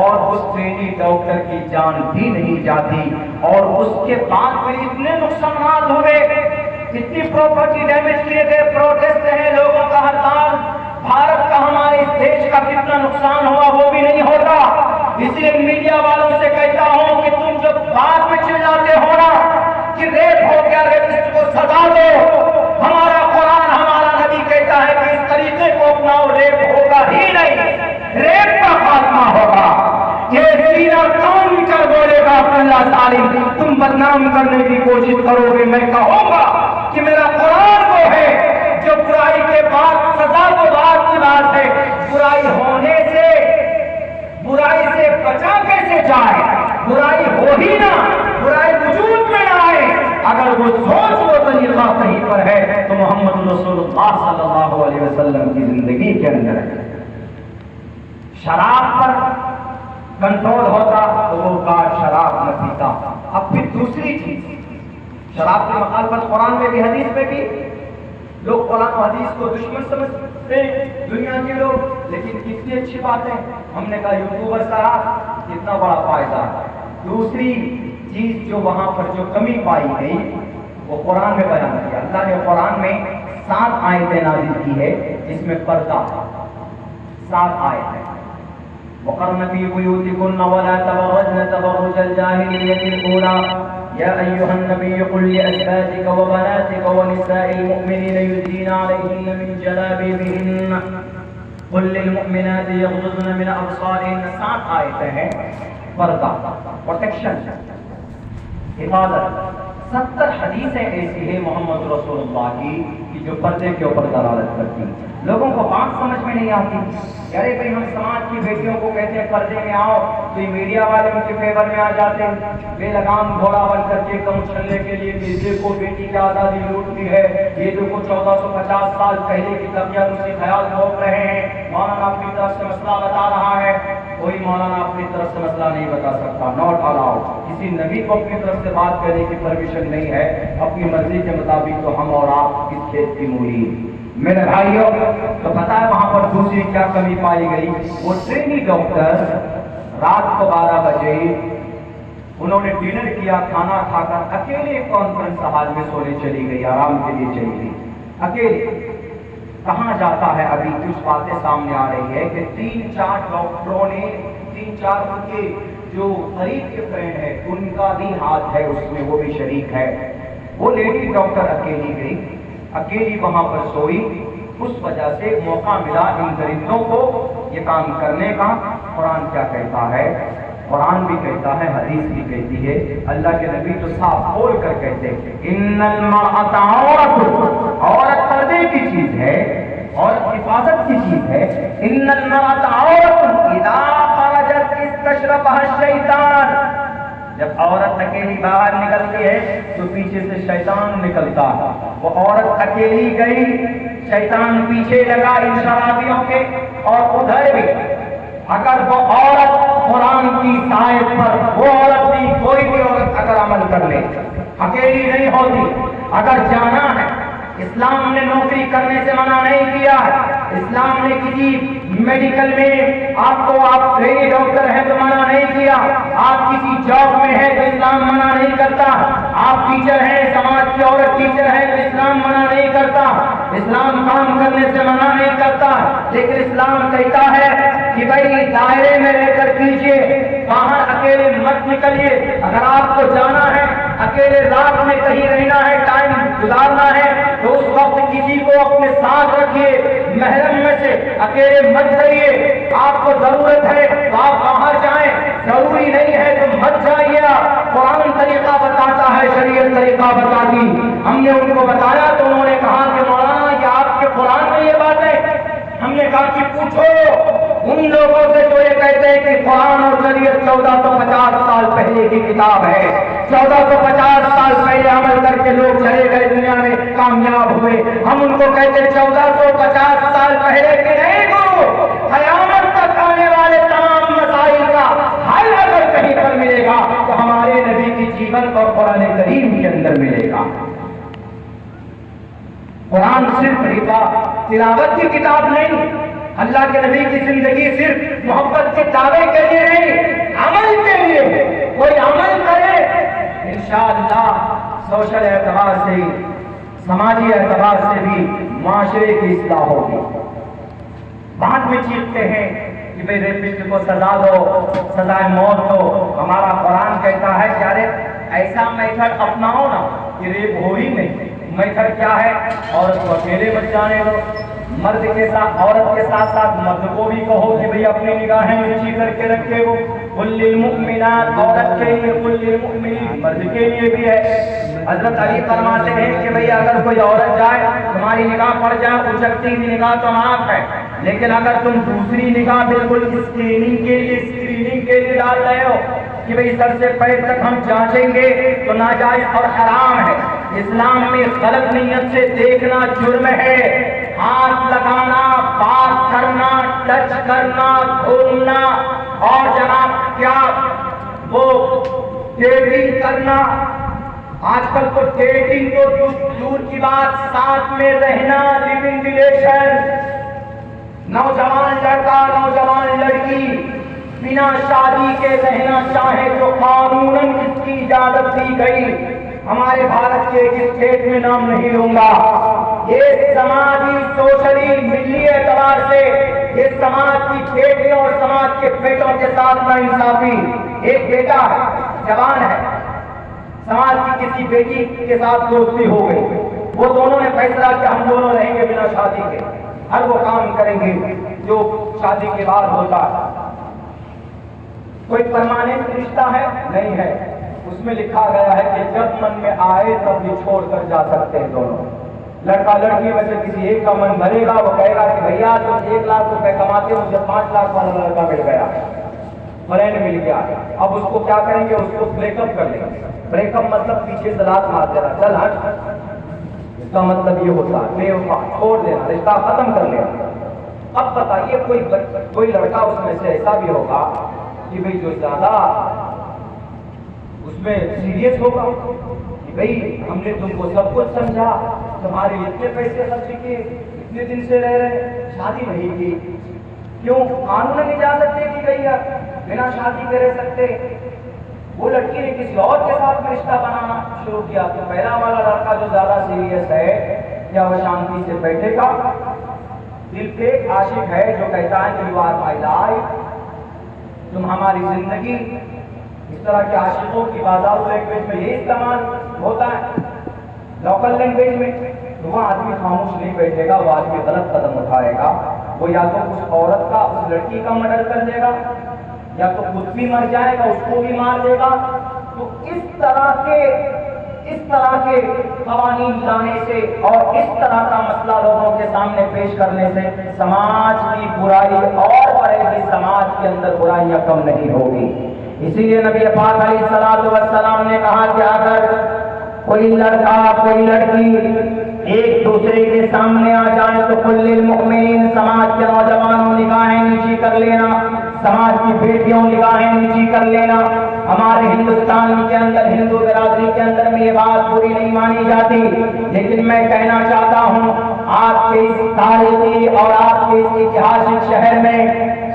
اور اس لیڈی ڈاکٹر کی جان بھی نہیں جاتی، اور اس کے بعد پھر اتنے نقصانات ہوئے، اتنی پراپرٹی ڈیمیج کیے گئے، پروٹیسٹ ہیں، لوگوں کا ہڑتال بدنام کرنے کی کوشش کرو گے، میں کہوں گا کہ میرا قرآن وہ ہے جو برائی کے بعد سزا تو بعد کی بات ہے، برائی ہونے سے، برائی سے بچا کیسے جائے، برائی ہو ہی نہ، برائی وجود میں نہ آئے، اگر وہ سوچ وہ طریقہ صحیح پر ہے تو محمد رسول اللہ صلی اللہ علیہ وسلم کی زندگی کے اندر ہے۔ شراب پر کنٹرول ہوتا تو وہ کاٹ شراب نہ پیتا۔ اب پھر دوسری چیز، شراب کی مخالفت قرآن میں بھی حدیث میں بھی، لوگ قرآن و حدیث کو دشمن سمجھتے ہیں دنیا کے لوگ، لیکن کتنی اچھی بات ہے، ہم نے کہا یوٹیوبر صاحب کتنا بڑا فائدہ ہے۔ دوسری چیز جو وہاں پر جو کمی پائی گئی وہ قرآن میں بیان کیا، اللہ نے قرآن میں 7 آیتیں نازل کی ہے جس میں پردہ 7 آیت ہے۔ وَقَرْنَ فِي بُيُوتِكُنَّ وَلَا تَبَرَّجْنَ تَبَرُّجَ الْجَاهِلِيَّةِ الْأُولَىٰ يَا أَيُّهَا النَّبِيُّ قُل لِّأَزْوَاجِكَ وَبَنَاتِكَ وَنِسَاءِ الْمُؤْمِنِينَ يُدْنِينَ عَلَيْهِنَّ مِن جَلَابِيبِهِنَّ قُل لِّلْمُؤْمِنَاتِ يَغْضُضْنَ مِنْ أَبْصَارِهِنَّ۔ 7 آیتیں ہیں، پردہ، پروٹیکشن، حفاظت۔ 70 حدیثیں ایسی ہیں محمد رسول اللہ کی کہ جو پردے کے اوپر دلالت کرتی ہیں۔ لوگوں کو بات سمجھ میں نہیں آتی، ارے بھائی ہم سماج کی بیٹیوں کو کہتے ہیں پردے میں آؤ تو یہ میڈیا والے ان کے فیور میں آ جاتے ہیں، بے لگام گھوڑا بن کر کے کم چلنے کے لیے بیٹے کو بیٹی کی آزادی لوٹتی ہے، یہ جو 1450 سال پہلے کی طبیعت اسی خیال بھوگ رہے ہیں۔ مولانا اپنی طرف سے مسئلہ بتا رہا ہے، کوئی مولانا اپنی طرف سے مسئلہ نہیں بتا سکتا، ناٹ الاؤ۔ کسی نبی کو اپنی طرف سے بات کرنے کی پرمیشن نہیں ہے، اپنی مرضی کے مطابق تو ہم اور آپ اس کھیت کی مولی۔ میرے بھائیوں تو پتا ہے وہاں پر دوسری کیا کمی پائی گئی؟ وہ ٹرینی ڈاکٹر رات کو 12 بجے انہوں نے ڈنر کیا، کھانا کھا کر اکیلے کانفرنس ہال میں سونے چلی گئی، آرام کے لیے چلی گئی اکیلے۔ کہاں جاتا ہے ابھی کچھ باتیں سامنے آ رہی ہے کہ 3-4 ڈاکٹروں نے، 3-4 ان کے جو قریب کے فرینڈ ہے ان کا بھی ہاتھ ہے اس میں، وہ بھی شریک ہے۔ وہ لیڈی ڈاکٹر اکیلی گئی، اکیلی وہاں پر سوئی، اس وجہ سے موقع ملا ان درندوں کو یہ کام کرنے کا۔ قرآن کیا کہتا ہے؟ قرآن بھی کہتا ہے، حدیث بھی کہتی ہے، اللہ کے نبی تو صاف کھول کر کہتے ہیں ان المرأۃ عورۃ، عورت پردے کی چیز ہے، عورت حفاظت کی چیز ہے۔ ان المرأۃ عورۃ اذا خرجت استشرفها الشیطان، جب عورت اکیلی باہر نکلتی ہے تو پیچھے سے شیطان نکلتا ہے۔ وہ عورت اکیلی گئی، شیطان پیچھے لگا ان شرابیوں کے، اور ادھر بھی اگر وہ عورت قرآن کی آیت پر، وہ عورت بھی، کوئی بھی عورت اگر عمل کر لے، اکیلی نہیں ہوتی، اگر جانا ہے، اسلام نے نوکری کرنے سے منع نہیں کیا ہے، اسلام نے کسی میڈیکل میں آپ کو، آپ ٹرینی ڈاکٹر ہیں تو منع نہیں کیا، آپ کسی جاب میں ہیں تو اسلام منع نہیں کرتا، آپ ٹیچر ہیں، سماج کی عورت ٹیچر ہے تو اسلام منع نہیں کرتا، اسلام کام کرنے سے منع نہیں کرتا، لیکن اسلام کہتا ہے کہ بھائی دائرے میں رہ کر کیجیے، باہر اکیلے مت نکلیے، اگر آپ کو جانا ہے، اکیلے رات میں کہیں رہنا ہے، ٹائم گزارنا ہے تو اس وقت کسی کو اپنے ساتھ رکھیے، محرم میں سے اکیلے مت رہیے، آپ کو ضرورت ہے تو آپ باہر جائیں، ضروری نہیں ہے تو مت جائیے۔ قرآن طریقہ بتاتا ہے، شریعت طریقہ بتاتی، ہم نے ان کو بتایا تو انہوں نے کہا کہ مولانا یہ آپ کے قرآن میں یہ بات ہے؟ ہم نے کہا کہ پوچھو ان لوگوں سے جو یہ کہتے ہیں کہ قرآن اور شریعت 1450 سال پہلے کی کتاب ہے، 1450 سال پہلے عمل کر کے لوگ چلے گئے، دنیا میں کامیاب ہوئے، ہم ان کو کہتے ہیں 1450 سال پہلے کے نہیں گرو، قیامت تک آنے والے تمام مسائل کا حل اگر کہیں پر ملے گا تو ہمارے نبی کی جیون اور قرآن کریم کے اندر ملے گا۔ قرآن صرف تلاوت کی کتاب نہیں، اللہ کے نبی کی زندگی صرف محبت کے دعوے کے لیے نہیں، عمل کے لیے، کوئی عمل کرے انشاءاللہ سوشل اعتبار سے، سماجی اعتبار سے بھی معاشرے کی اصلاح ہوگی۔ بعد میں چیختے ہیں کہ بھئی ریپسٹ کو سزا دو، سزائے موت دو، ہمارا قرآن کہتا ہے کہ ارے ایسا میتھڈ اپناؤ نا کہ ریپ ہو ہی نہیں۔ میتھڈ کیا ہے؟ عورت کو اکیلے بچ جانے دو، مرد کے ساتھ، عورت کے ساتھ ساتھ مرد کو بھی کہو کہ بھئی اپنی نگاہیں اونچی کر کے رکھے ہو، قل للمؤمنات عورت کے لیے، قل للمؤمنین مرد کے لیے بھی ہے۔ حضرت علی فرماتے ہیں کہ بھئی اگر کوئی عورت جائے تمہاری نگاہ پڑ جائے، اچکتی ہوئی نگاہ تو معاف ہے، لیکن اگر تم دوسری نگاہ بالکل اسکریننگ کے لیے ڈال رہے ہو کہ بھئی سر سے پیر تک ہم جانچیں گے، تو ناجائز اور حرام ہے۔ اسلام میں غلط نیت سے دیکھنا جرم ہے، ہاتھ لگانا، بات کرنا، ٹچ کرنا، گھومنا اور جناب کیا وہ ڈیٹنگ کرنا، آج کل تو ڈیٹنگ تو دور کی بات، ساتھ میں رہنا، لیونگ ریلیشن، نوجوان لڑکا نوجوان لڑکی بنا شادی کے رہنا چاہے تو قانوناً اس کی اجازت دی گئی۔ ہمارے بھارت کے ایک اسٹیٹ میں نام نہیں لوں گا، یہ سماجی سوشلی ملی اعتبار سے یہ سماج کی بیٹیوں اور سماج کے بیٹوں کے ساتھ ناانصافی۔ ایک بیٹا ہے، جوان ہے، سماج کی کسی بیٹی کے ساتھ دوستی ہو گئی، وہ دونوں نے فیصلہ کیا ہم دونوں رہیں گے بنا شادی کے، ہر وہ کام کریں گے جو شادی کے بعد ہوتا ہے۔ کوئی پرماننٹ رشتہ ہے؟ نہیں ہے، اس میں لکھا گیا ہے کہ جب من میں آئے تب بھی چھوڑ کر جا سکتے ہیں دونوں۔ لڑکا لڑکی میں سے کسی ایک کا من بھرے گا، وہ کہے گا کہ بھیا تم 1 لاکھ روپے کماتے ہو، مجھے 5 لاکھ والا لڑکا مل گیا، فرینڈ مل گیا، اب اس کو کیا کریں گے؟ اس کو بریک اپ کر لیں گے۔ بریک اپ مطلب پیچھے سے لات مار دینا، چل ہٹ، اس کا مطلب یہ ہوتا ہے بے وفا، چھوڑ دینا، رشتہ ختم کر لینا۔ اب بتائیے کوئی لڑکا اس میں سے ایسا بھی ہوگا کہ بھئی جو زیادہ اس میں سیریس ہوگا کہ بھئی ہم نے تم کو سب کچھ سمجھا، تمہارے اتنے پیسے خرچ کیے، اتنے دن سے رہ رہے، شادی نہیں کی، کیوں؟ قانون اجازت دے دی گئی ہے، بنا شادی کے رہ سکتے۔ وہ لڑکی نے کسی اور کے ساتھ میں رشتہ بنانا شروع کیا، تو پہلا والا لڑکا جو زیادہ سیریس ہے کیا وہ شانتی سے بیٹھے گا؟ دل پہ عاشق ہے جو کہتا ہے کہ یو آر مائی لائف، تم ہماری زندگی۔ اس طرح کے عاشقوں کی بازار لینگویج میں یہ استعمال ہوتا ہے، لوکل لینگویج میں، تو وہ آدمی خاموش نہیں بیٹھے گا، وہ آدمی غلط قدم اٹھائے گا، وہ یا تو اس عورت کا اس لڑکی کا مرڈر کر دے گا، یا تو خود بھی مر جائے گا، اس کو بھی مار دے گا۔ تو اس طرح کے قوانین لانے سے اور اس طرح کا مسئلہ لوگوں کے سامنے پیش کرنے سے سماج کی برائی اور بڑھے گی، سماج کے اندر برائیاں کم نہیں ہوگی۔ اسی لیے نبی پاک علیہ الصلوۃ والسلام نے کہا کہ اگر کوئی لڑکا کوئی لڑکی ایک دوسرے کے سامنے آ جائے تو کل للمؤمنین، سماج کے نوجوانوں نگاہیں نیچی کر لینا، سماج کی بیٹیوں نگاہیں نیچی کر لینا۔ ہمارے ہندوستان کے اندر ہندو برادری کے اندر میں یہ بات بری نہیں مانی جاتی، لیکن میں کہنا چاہتا ہوں آپ کے اس تاریخی اور آپ کے اس اتہاسک شہر میں،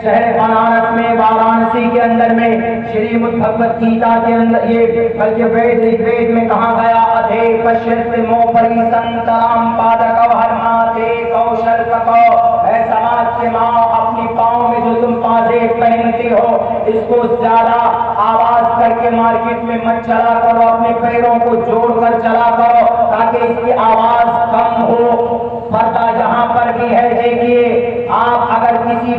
شہر بنارس میں، وارانسی کے اندر میں، شریمد بھگوت گیتا کے اندر یہ بلکہ وید میں کہا گیا ادھے پشرت مو پری سنترام پادکو ہرماتے کوشل ککو، اے سماج کے ماں اپنی پاؤں میں جو تم پازے پہنتی ہو اس کو زیادہ آواز کر کے مارکیٹ میں مت چلا کرو، اپنے پیروں کو جوڑ کر چلا کرو تاکہ اس کی آواز کم ہو۔ پردہ جہاں پر بھی ہے، دیکھیے آپ اگر کسی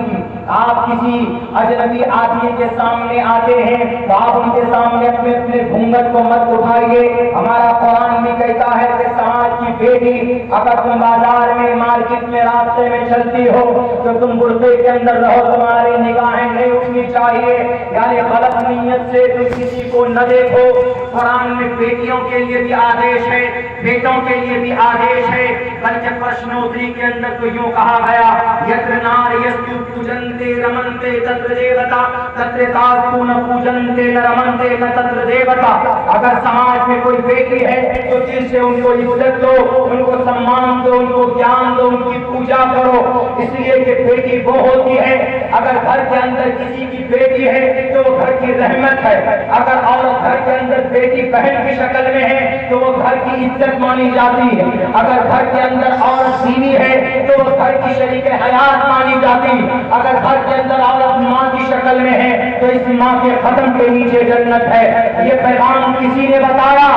اجنبی آدمی کے سامنے آتے ہیں تو آپ ان کے سامنے اپنے گھونگھٹ کو مت اٹھائیے۔ ہمارا قرآن بھی کہتا ہے کہ سماج کی بیٹی اگر تم بازار میں، مارکیٹ میں، راستے میں چلتی ہو تو تم برقعے کے اندر رہو، تمہاری نگاہیں نہیں اٹھنی چاہیے، یعنی غلط نیت سے تم کسی کو نہ دیکھو۔ قرآن میں بیٹیوں کے لیے بھی آدیش ہے، بیٹوں کے لیے بھی آدیش ہے، بلکہ پرشنوتری کے اندر تو یوں کہا گیا یتر نار یستو پوجنتے رمنتے تتر دیوتا تتر تاستو نہ پوجنتے نہ رمنتے نہ تتر دیوتا۔ اگر سماج میں کوئی بیٹی ہے تو دل سے ان کو عزت دو، ان کو سمان دو، ان کو گیان دو، ان کی پوجا کرو، اس لیے کہ بیٹی وہ ہوتی ہے، اگر گھر کے اندر کسی کی بیٹی ہے تو وہ گھر کی رحمت ہے، اگر عورت گھر کے اندر بیٹی بہن کی شکل میں ہے تو وہ گھر کی عزت مانی جاتی ہے، اگر گھر کے اندر عورت بیوی ہے تو وہ گھر کی شریک حیات مانی جاتی، اگر گھر کے اندر عورت ماں کی شکل میں ہے تو اس ماں کے قدم کے نیچے جنت ہے۔ یہ پیغام کسی نے بتایا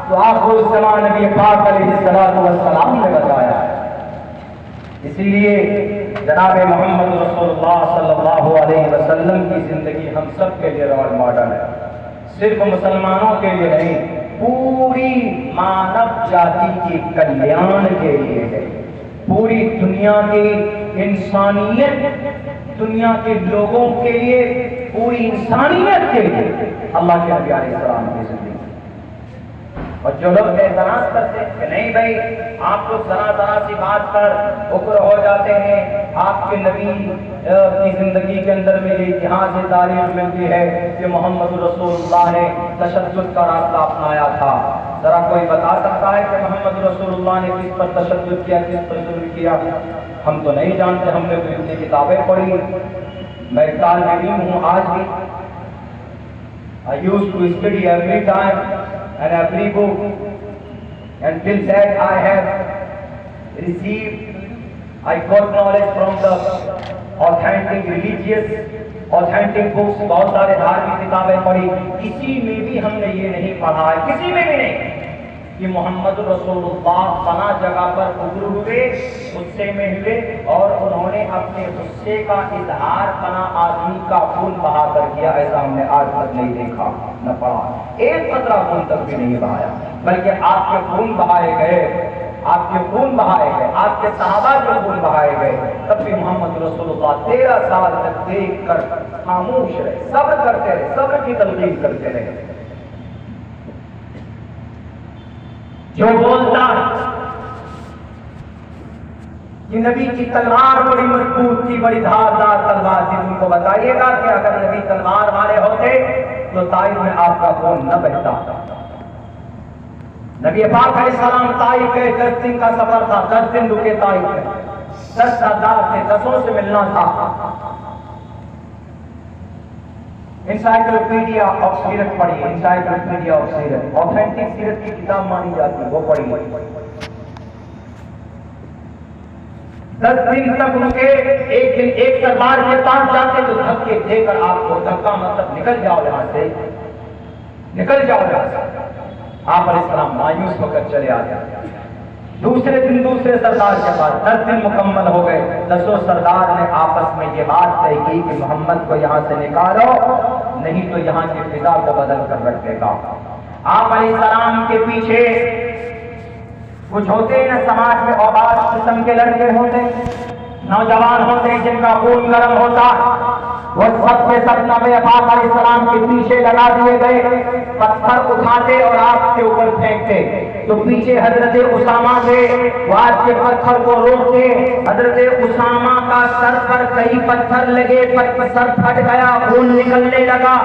تو آخر الزمان نبی پاک علیہ الصلوۃ والسلام نے بتایا۔ اسی لیے جناب محمد رسول اللہ صلی اللہ علیہ وسلم کی زندگی ہم سب کے لیے رول ماڈل ہے، صرف مسلمانوں کے لیے نہیں، پوری مانو جاتی کی کلیان کے لیے ہے، پوری دنیا کی انسانیت، دنیا کے لوگوں کے لیے، پوری انسانیت کے لیے اللہ کے نبی علیہ السلام کی زندگی۔ اور جو لوگ اعتراض کرتے ہیں کہ نہیں بھائی آپ لوگ ذرا سی بات پر اکر ہو جاتے ہیں، آپ کے نبی کی زندگی کے اندر میں یہاں سے تعریف ملتی ہے کہ محمد رسول اللہ نے تشدد کا راستہ اپنایا تھا، ذرا کوئی بتا سکتا ہے کہ محمد رسول اللہ نے کس پر تشدد کیا، کس پر ظلم کیا؟ ہم تو نہیں جانتے، ہم نے تو اتنی کتابیں پڑھی، میں ایک طالب علم ہوں آج بھی، I used to study every time and every book, and till that I have received, I got knowledge from the authentic religious, authentic books، بہت سارے دھارمک کتابیں پڑھی، کسی میں بھی ہم نے یہ نہیں پڑھا ہے، کسی میں بھی نہیں کہ محمد رسول اللہ فلاں جگہ پر اگر ہوئے، غصے میں ہوئے اور انہوں نے اپنے غصے کا اظہار فلاں آدمی کا خون بہا کر کیا، ایسا ہم نے آج تک نہیں دیکھا نہ پڑھا، ایک قطرہ خون تک بھی نہیں بہایا، بلکہ آپ کے خون بہائے گئے، آپ کے خون بہائے گئے، آپ کے صحابہ کے خون بہائے گئے، تب بھی محمد رسول اللہ 13 سال تک دیکھ کر خاموش رہے، صبر کرتے رہے، صبر کی تلقین کرتے رہے۔ جو بولتا کہ نبی کی تلوار بڑی مضبوط تھی، بڑی دھاردار تلوار تھی، ان کو بتائیے گا کہ اگر نبی تلوار والے ہوتے تو طائف میں آپ کا خون نہ بہتا۔ نبی پاک علیہ السلام طائف کے 10 دن کا سفر تھا، 10 دن رکے طائف میں، 10 سردار تھے، 10 سے ملنا تھا۔ انسائکلوپیڈیا آف سیرت پڑھی، انسائکلوپیڈیا آف سیرت، آتھینٹک سیرت کی کتاب مانی جاتی ہے، وہ پڑھی۔ 10 دن تک رکے، ایک دن ایک دربار کے پاس جاتے تو دھکے دے کر آپ کو، دھکا مطلب نکل جاؤ یہاں سے، نکل جاؤ یہاں سے، آپ علیہ السلام مایوس ہو کر چلے آتے۔ دوسرے دن دوسرے سردار کے پاس، 10 دن مکمل ہو گئے، 10 سردار نے آپس میں یہ بات طے کی کہ محمد کو یہاں سے نکالو، نہیں تو یہاں کی فضا کو بدل کر رکھ دے گا۔ آپ علیہ السلام کے پیچھے کچھ ہوتے ہیں نا سماج میں، اوباش قسم کے لڑکے ہوتے، نوجوان ہوتے ہیں جن کا خون گرم ہوتا، وہ سب کے سب نبی پاک علیہ السلام کے پیچھے لگا دیے گئے، پتھر اٹھاتے اور آپ کے اوپر پھینکتے، تو پیچھے حضرت اسامہ تھے، وہ آپ کے پتھر کو روکتے، حضرت اسامہ کا سر پر کئی پتھر لگے، سر پھٹ گیا، خون نکلنے لگا،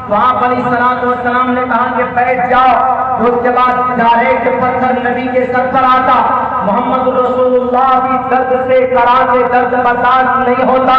تو آپ علیہ السلام نے کہا کہ بیٹھ جاؤ، تو اس کے بعد جارے کے پتھر نبی کے سر پر آتا، محمد رسول اللہ بھی درد سے کراتے، درد برداشت نہیں ہوتا،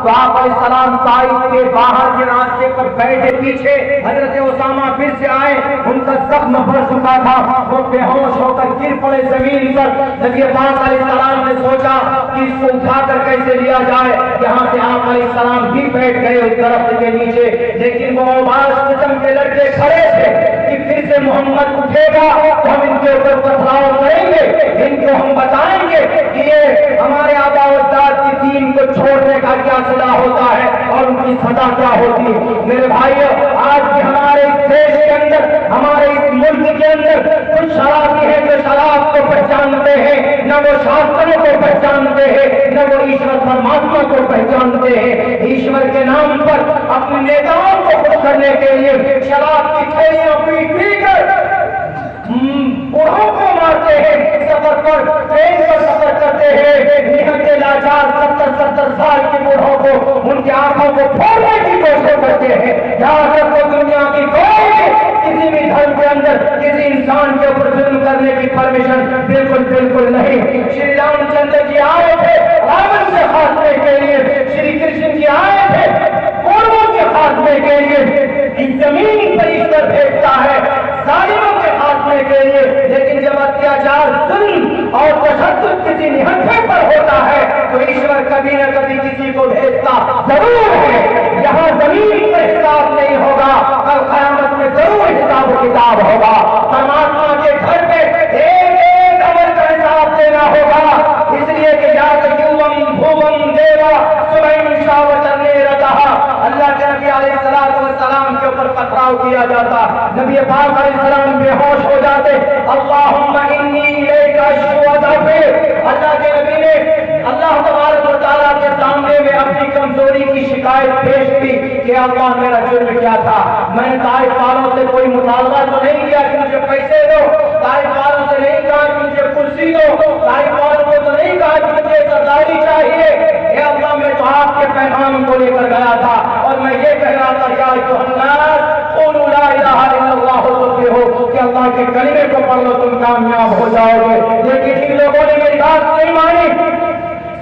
تو آپ علیہ السلام طائف کے باہر کے راستے پر بیٹھے، پیچھے حضرت اسامہ پھر سے آئے، ان کا زخم بھر چکا تھا، وہ بے ہوش ہو کر گر پڑے زمین پر۔ نبی پاک علیہ السلام نے سوچا کہ اس کو اٹھا کر کیسے لیا جائے، یہاں سے آپ علیہ السلام بھی بیٹھ گئے اس درخت کے نیچے، لیکن وہ اوباش قسم کے لڑکے کھڑے تھے کہ پھر سے محمد اٹھے گا تو ہم ان کے اوپر پتھراؤ کریں گے، ان کو ہم بتائیں گے کہ یہ ہمارے آبا و اجداد کی دین کو چھوڑنے کا کیا صلاح ہوتا ہے اور ان کی سزا کیا ہوتی ہے۔ میرے بھائیو، آج بھی ہمارے اس دیش کے اندر، ہمارے اس ملک کے اندر کچھ شرابی ہیں جو شراب کو پہچانتے ہیں، نہ وہ شاستروں کو پہچانتے ہیں، نہ وہ ایشور پرماتما کو پہچانتے ہیں، ایشور کے نام پر اپنے نیتاؤں کو خوش کرنے کے لیے شراب کی تھیلیاں پی کر بوڑھوں کو مارتے ہیں، سفر پر ٹرین پر سفر کرتے ہیں، نہتے لاچار 70 سال کے بوڑھوں کو ان کی آنکھوں کو پھوڑنے کی کوشش کرتے ہیں۔ یہاں تک تو دنیا کی کوئی کسی بھی دھرم کے اندر کسی انسان کے اوپر ظلم کرنے کی پرمیشن بالکل نہیں۔ شری رام چندر جی آئے تھے راون کے خاتمے کے لیے، شری کرشن جی آئے تھے کوروں کے خاتمے کے لیے، اس زمین پر ایشور بھیجتا ہے ظالموں کے خاتمے کے لیے، لیکن جب اتیاچار ظلم اور تشدد کسی نہتے پر ہوتا ہے تو ایشور کبھی نہ کبھی کسی کو بھیجتا ضرور ہے۔ یہاں زمین پر حساب نہیں ہوگا، کل قیامت میں ضرور حساب و کتاب ہوگا، پرماتما کے گھر میں ایک عمل کا حساب دینا ہوگا، اس لیے کہ یاد دیا جاتا، نبی پاک علیہ السلام بے ہوش ہو جاتے، اللہم انی الیک اشکو ضعفی، اللہ کے نبی نے اللہ تبارک و تعالیٰ کے سامنے میں اپنی کمزوری کی شکایت پیش کی کہ اللہ میرا جرم کیا تھا، میں نے طائف والوں سے کوئی مطالبہ تو نہیں کیا کہ مجھے پیسے دو، طائف والوں سے نہیں کہا کہ مجھے کرسی دو، طائف والوں کو تو نہیں کہا کہ مجھے سرداری چاہیے، اے اللہ میں تو آپ کے پیغام کو لے کر گیا تھا اور میں یہ کہہ رہا تھا یا ایھا الناس قولوا لا الہ الا اللہ تفلحوا، کہ اللہ کے کلمے کو پڑھ لو تم کامیاب ہو جاؤ گے، لیکن ان لوگوں نے میری بات نہیں مانی،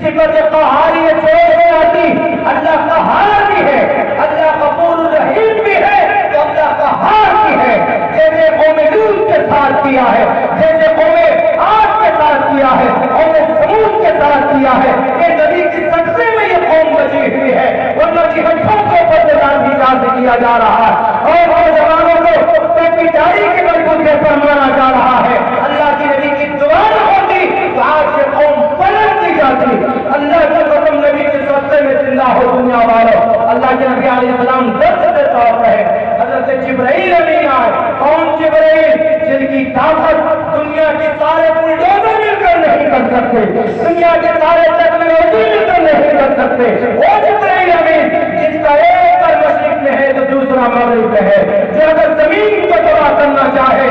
صفت قہاریت چھوڑ نہیں آتی، اللہ قہار بھی ہے، اللہ غفور رحیم بھی ہے، تو اللہ قہار بھی ہے، جیسے قوم لوط کے ساتھ کیا ہے، جیسے قوم عاد کے ساتھ کیا ہے، قوم ثمود کے ساتھ کیا ہے، کہ نبی کی صدقے میں یہ قوم بچی ہوئی ہے، ورنہ جہنم کو بدلدار بھی سے کیا جا رہا ہے اور نوجوانوں کو پٹائی کے بلبوتے پر مانا جا رہا ہے، اللہ کی نبی کی دعا نہ ہوتی تو آج یہ قوم پلٹ دی جاتی، اللہ کی قسم نبی کے صدقے میں زندہ ہو دنیا والوں، اللہ کے نبی علیہ السلام درد سے طور رہے، حضرت جبرائیل امین آئے، کون جبرائیل؟ جن کی طاقت دنیا کے سارے بلڈوزر مل کر نہیں کر سکتے، دنیا کے سارے ٹیکنالوجی مل کر نہیں کر سکتے، وہ جبرائیل امین جس کا ایک پر مشرق میں ہے تو دوسرا مغرب میں ہے، جو اگر زمین کو تباہ کرنا چاہے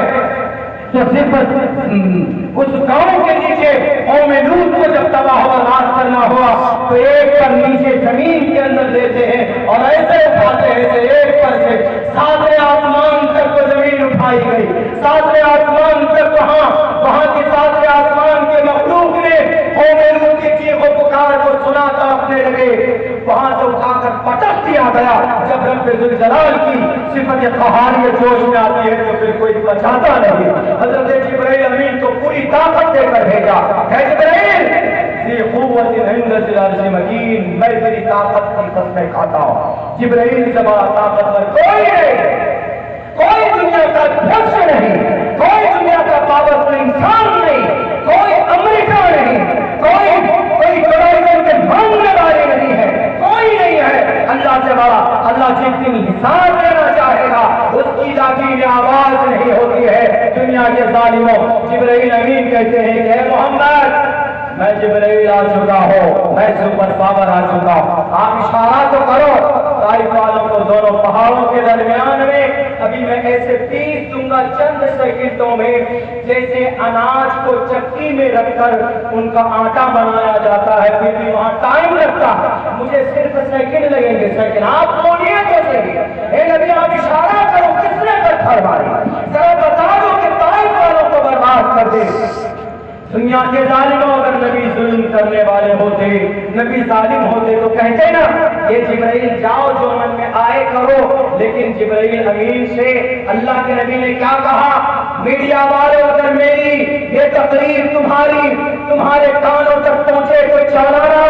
تو صرف اس گاؤں کے نیچے قوم لوط کو جب تباہ و برباد کرنا ہوا تو ایک پر نیچے زمین کے اندر دیتے ہیں اور ایسے اٹھاتے ہیں کہ ایک پر سے ساتویں آسمان تک وہ زمین اٹھائی گئی، ساتویں آسمان تک وہاں کی ساتویں آسمان کے مخلوق نے قوم لوط کی چیخ و پکار کو سنا تو اپنے لگے وہاں سے اٹھا کر پٹک دیا گیا، جب رب ذوالجلال کی صفت قہاریت جوش میں آتی ہے تو پھر کوئی بچاتا نہیں، حضرت جبرائیل امین کو پوری طاقت دے کر بھیجا، ہے جبرائیل ذی قوت عند ذی العرش مکین، میں تیری طاقت کی قسمیں کھاتا ہوں، جبرائیل سے بڑا طاقتور کوئی نہیں، کوئی دنیا کا دھیش نہیں، کوئی دنیا کا پاورفل انسان نہیں، کوئی امریکہ نہیں، کوئی ٹیررزم کے ماننے والے نہیں ہے، کوئی نہیں ہے اللہ سے بڑا، اللہ جس دن حساب لینا چاہے گا اس کی ذاتی آواز نہیں ہوتی ہے دنیا کے ظالموں، جبرائیل امین کہتے ہیں کہ اے محمد میں جبرائیل آ چکا ہوں، میں سپر پاور آ چکا ہوں، آپ اشارہ تو کرو، طائف والوں کو دونوں پہاڑوں کے درمیان میں ابھی میں ایسے پیس دوں گا چند سیکنڈوں میں جیسے اناج کو چکی میں رکھ کر ان کا آٹا بنایا جاتا ہے، پھر بھی وہاں ٹائم لگتا ہے، مجھے صرف سیکنڈ لگیں گے، سیکنڈ آپ بولیے کیسے گے؟ اے نبی آپ اشارہ کرو، کس نے پتھر ماری؟ ذرا بتا دو کہ طائف والوں کو برباد کر دے۔ دنیا کے ظالموں اگر نبی ظلم کرنے والے ہوتے، نبی ظالم ہوتے تو کہتے نا یہ جبرائیل جاؤ جو من میں آئے کرو، لیکن جبرائیل امین سے اللہ کے نبی نے کیا کہا؟ میڈیا والوں اگر میری یہ تقریر تمہارے کانوں تک پہنچے تو چلانا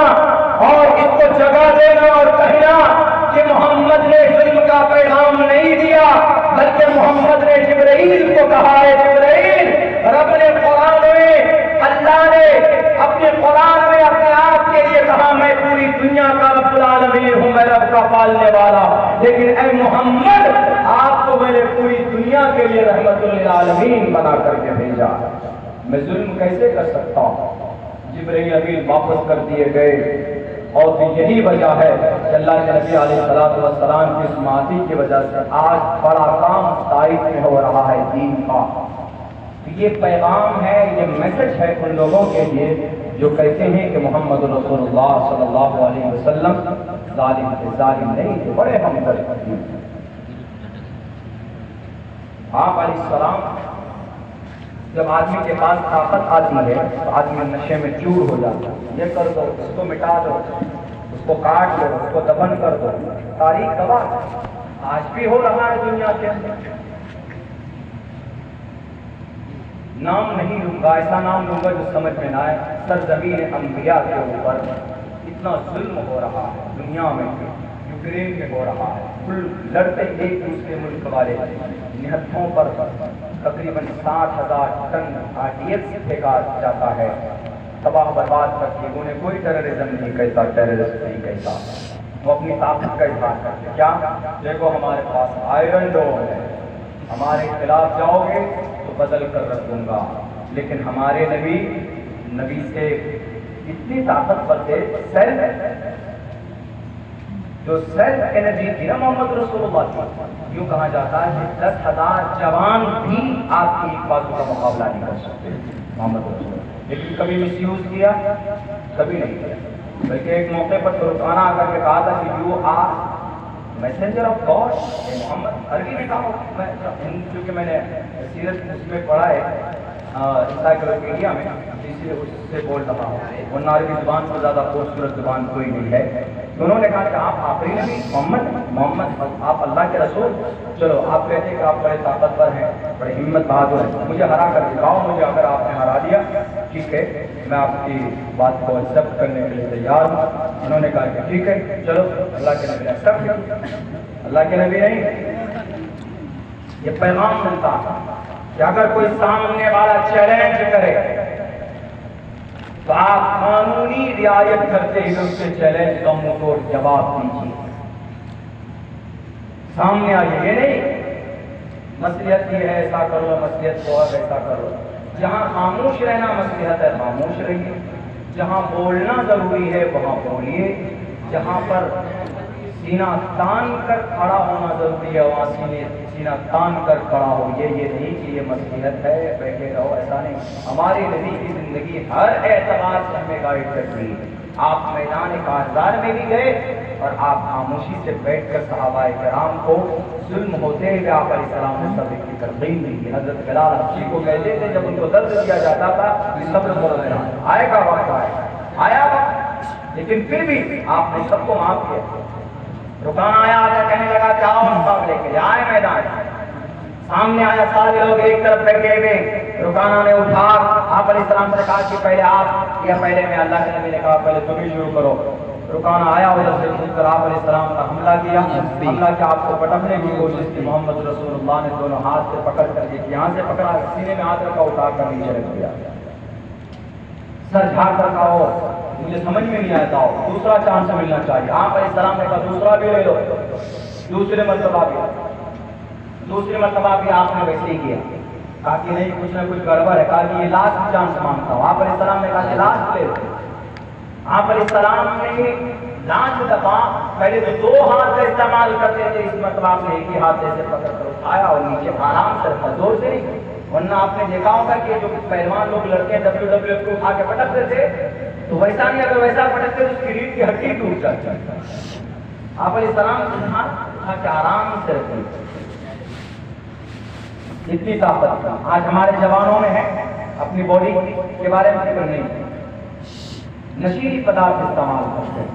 اور اس کو جگہ دینا اور کہنا کہ محمد نے ظلم کا پیغام نہیں دیا بلکہ محمد نے جبرائیل کو کہا ہے، جبرائیل رب نے قرآن میں، اللہ نے اپنے قرآن میں اپنے آپ کے لیے کہا میں پوری دنیا کا رب العالمین ہوں، میں رب کا پالنے والا، لیکن اے محمد آپ کو میں نے پوری دنیا کے لیے رحمت للعالمین بنا کر کے بھیجا، میں ظلم کیسے کر سکتا ہوں؟ جبرائیل امین واپس کر دیے گئے، اور یہی وجہ ہے کہ اللہ کے نبی علیہ السلام کی سماعتی کی وجہ سے آج بڑا کام طائف میں ہو رہا ہے دین کا۔ یہ پیغام ہے، یہ میسج ہے ان لوگوں کے لیے جو کہتے ہیں کہ محمد رسول اللہ صلی اللہ علیہ وسلم ظالم تھے، ظالم نہیں تھے، بڑے ہمدرد تھے۔ آپ علیہ السلام جب آدمی کے پاس طاقت آتی ہے تو آدمی نشے میں چور ہو جاتا ہے، یہ کر دو، اس کو مٹا دو، اس کو کاٹ دو، اس کو دفن کر دو، تاریخ گواہ آج بھی ہو رہا ہے دنیا کے اندر۔ نام نہیں لوں گا، ایسا نام لوں گا جو سمجھ میں نہ آئے، سرزمین انبیاء کے اوپر اتنا ظلم ہو رہا ہے دنیا میں، یوکرین میں ہو رہا ہے، کل لڑتے ایک دوسرے ملک والے، نہتھوں پر تقریباً 60,000 ٹن RDX پھینکا جاتا ہے، تباہ برباد کر کے انہیں کوئی ٹیررزم نہیں کہتا، ٹیررسٹ نہیں کہتا، وہ اپنی طاقت کا اظہار کرتے۔ کیا دیکھو ہمارے پاس آئرن ڈوم ہے، ہمارے خلاف جاؤ گے تو بدل کر رکھ دوں گا. لیکن ہمارے نبی سے اتنی طاقتور تھے. جو سیلف انرجی تھی نا محمد رسول اللہ کی، یوں کہا جاتا ہے کہ 10,000 جوان بھی آپ کی ایک بازو کا مقابلہ نہیں کر سکتے محمد رسول اللہ. لیکن کبھی مس یوز کیا؟ کبھی نہیں کیا. بلکہ ایک موقع پر رکانا آ کر کے کہا تھا کہ you are messenger of God. Muhammad عربی میں کہا، کیونکہ میں نے سیرت اس میں پڑھا ہے انسائکلوپیڈیا میں، اس لیے اس سے بول رہا ہوں. ورنہ عربی زبان سے زیادہ خوبصورت زبان کوئی نہیں ہے. تو انہوں نے کہا کہ آپ آخری نبی محمد آپ اللہ کے رسول. چلو آپ کہتے ہیں کہ آپ بڑے طاقتور ہیں، بڑے ہمت بہادر ہیں، مجھے ہرا کر دکھاؤ. مجھے اگر آپ نے ہرا دیا ٹھیک ہے، میں آپ کی بات کو ایکسیپٹ کرنے کے لیے تیار ہوں. انہوں نے کہا کہ ٹھیک ہے چلو اللہ کے نبی نے ایکسیپٹ کیا. اللہ کے نبی نہیں، یہ پیغام ملتا کہ اگر کوئی سامنے والا چیلنج کرے تو آپ قانونی رعایت کرتے ہوئے اس کے چیلنج کا منہ توڑ جواب دیجیے. سامنے آئیے، یہ نہیں مصلحت یہ ہے ایسا کرو، مصلحت کو اور ایسا کرو. جہاں خاموش رہنا مصلحت ہے خاموش رہیے، جہاں بولنا ضروری ہے وہاں بولیے، جہاں پر سینہ تان کر کھڑا ہونا ضروری ہے وہاں سینہ تان کر کھڑا ہوئیے. یہ نہیں کہ یہ مصلحت ہے بیٹھے رہو، ایسا نہیں. ہماری نبی کی زندگی ہر اعتبار سے ہمیں گائیڈ کرتی ہے. آپ میدان کارزار میں بھی گئے اور آپ خاموشی سے بیٹھ کر صحابہ کرام کو ظلم ہوتے ہوئے آپ علیہ السلام نے صبر کی ترغیب دی. حضرت بلال حبشی کو کہتے تھے جب ان کو درد دیا جاتا تھا کہ صبر کرو، آئے گا وقت آیا وقت، لیکن پھر بھی آپ نے سب کو معاف کیا. رکانا آیا آتا کہنے لگا کہ آؤ مقابلے کے لیے. آئے میدان سامنے آیا، سارے لوگ ایک طرف بیٹھے ہوئے. رکانا نے اٹھا آپ علیہ السلام سے کہا کہ پہلے آپ یا پہلے میں. اللہ کے نبی نے کہا پہلے تم ہی شروع کرو. رکانا آیا ادھر سے گھوم کر آپ علیہ السلام کا حملہ کیا. حملہ کیا آپ کو پٹکنے کی کوشش کی. محمد رسول اللہ نے دونوں ہاتھ سے پکڑ کر کے یہاں سے پکڑا، سینے میں ہاتھ رکھا، اٹھا کر نیچے رکھ دیا. سر جھاڑ کر کہو مجھے سمجھ میں نہیں آتا ہو، دوسرا چانس ملنا چاہیے. آپ علیہ السلام نے کہا دوسرا بھی لے لو. دوسرے مرتبہ بھی آپ نے ویسے ہی کیا. کہا کہ نہیں کچھ نہ کچھ گڑبڑ ہے. کہا کہ یہ لاسٹ چانس مانگتا ہوں. آپ علیہ السلام نے کہا کہ لاسٹ لے لو. آپ علیہ السلام نے لاسٹ دفعہ پہلے تو 2 ہاتھ کا استعمال کرتے تھے، اس مرتبہ آپ نے ایک ہی ہاتھ سے پکڑ کر اٹھایا اور نیچے آرام سے رکھا، زور سے نہیں. ورنہ آپ نے دیکھا ہوگا کہ جو پہلوان لوگ لڑکے WWF کو اٹھا کے پٹکتے تھے تو ویسا نہیں، اگر ویسا پٹکتے تو اس کی ریڑھ کی ہڈی ٹوٹ جاتی. آپ علیہ السلام اٹھا کے آرام سے رکھتے. اتنی طاقت آج ہمارے جوانوں میں ہے. اپنی باڈی کے بارے میں فکر نہیں، نشیلی پدارث استعمال کرتے ہیں،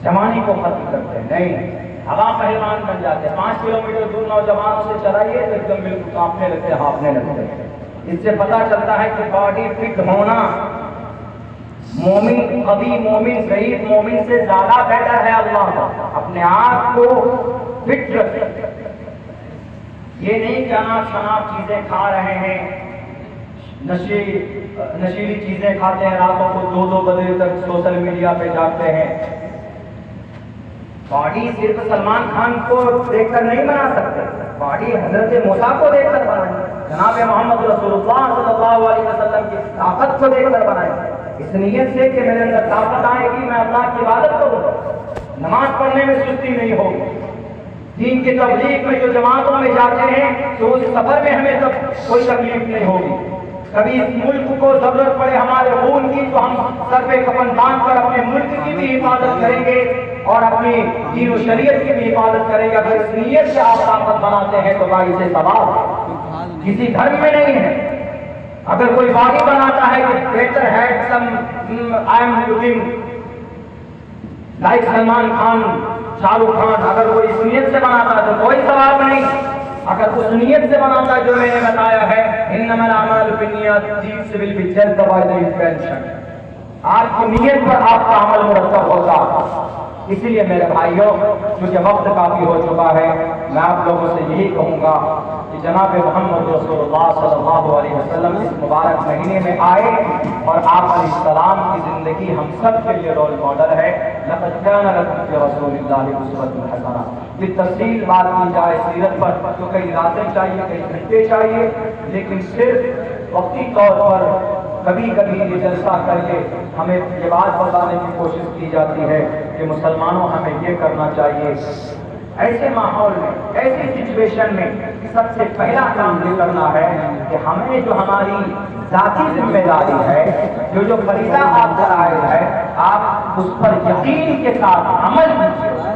جوانی کو ختم کرتے ہیں. نہیں، ہوا پہلوان بن جاتے ہیں. 5 کلومیٹر دور نوجوانوں سے چلائیے تو ایک دم بالکل کانپنے لگتے ہیں، ہانپنے لگتے ہیں. اس سے پتہ چلتا ہے کہ باڈی فٹ ہونا مومن، قوی مومن، ضعیف مومن سے زیادہ بہتر ہے. اللہ کا اپنے آپ کو فٹ رکھیں. یہ نہیں کہ اناپ شناپ چیزیں کھا رہے ہیں، نشیلی چیزیں کھاتے ہیں، راتوں کو 2 بجے تک سوشل میڈیا پہ جاتے ہیں. باڈی صرف سلمان خان کو دیکھ کر نہیں بنا سکتے، باڈی حضرت موسیٰ کو دیکھ کر بنائیں، جناب محمد رسول اللہ صلی اللہ علیہ وسلم کی طاقت کو دیکھ کر بنائیں. اس نیت سے کہ میرے اندر طاقت آئے گی، میں اللہ کی عبادت کروں، نماز پڑھنے میں سستی نہیں ہوگی. دین کی تبلیغ میں جو جماعتوں میں جاتے ہیں تو اس سفر میں ہمیں کوئی تکلیف نہیں ہوگی. کبھی اس ملک کو ضرورت پڑے ہمارے خون کی تو ہم سر پہ کفن باندھ کر اپنے ملک کی بھی حفاظت کریں گے اور اپنی دین و شریعت کی بھی حفاظت کریں گے. اگر اس نیت سے آپ طاقت بناتے ہیں تو بھائی سے ثواب کسی دھرم میں نہیں ہے. اگر کوئی باڈی بناتا ہے کہ better handsome I am looking like Salman Khan, Shah Rukh Khan, اگر کوئی اس نیت سے بناتا ہے تو کوئی ثواب نہیں. اگر اس نیت سے بناتا ہے جو میں نے بتایا ہے انما الاعمال بالنیات، چیز سے will be judged by the intention. آپ کی نیت پر آپ کا عمل مرتب ہوتا. اسی لیے میرے بھائیوں، کیونکہ وقت کافی ہو چکا ہے، میں آپ لوگوں سے یہی کہوں گا کہ جناب محمد رسول اللہ صلی اللہ علیہ وسلم اس مبارک مہینے میں آئے اور آپ علیہ السلام کی زندگی ہم سب کے لیے رول ماڈل ہے. لقد کان لکم فی رسول اللہ اسوۃ حسنہ. یہ تفصیل بات کی جائے سیرت پر تو کئی راتیں چاہیے, کئی گھنٹے چاہیے, لیکن صرف وقتی طور پر کبھی کبھی یہ جلسہ کر کے ہمیں یہ بات بتانے کی کوشش کی جاتی ہے کہ مسلمانوں ہمیں یہ کرنا چاہیے. ایسے ماحول میں, ایسی سچویشن میں سب سے پہلا کام یہ کرنا ہے کہ ہمیں جو ہماری ذاتی ذمہ داری ہے, جو فریضہ آپ پر عائد ہے, آپ اس پر یقین کے ساتھ عمل کیجیے.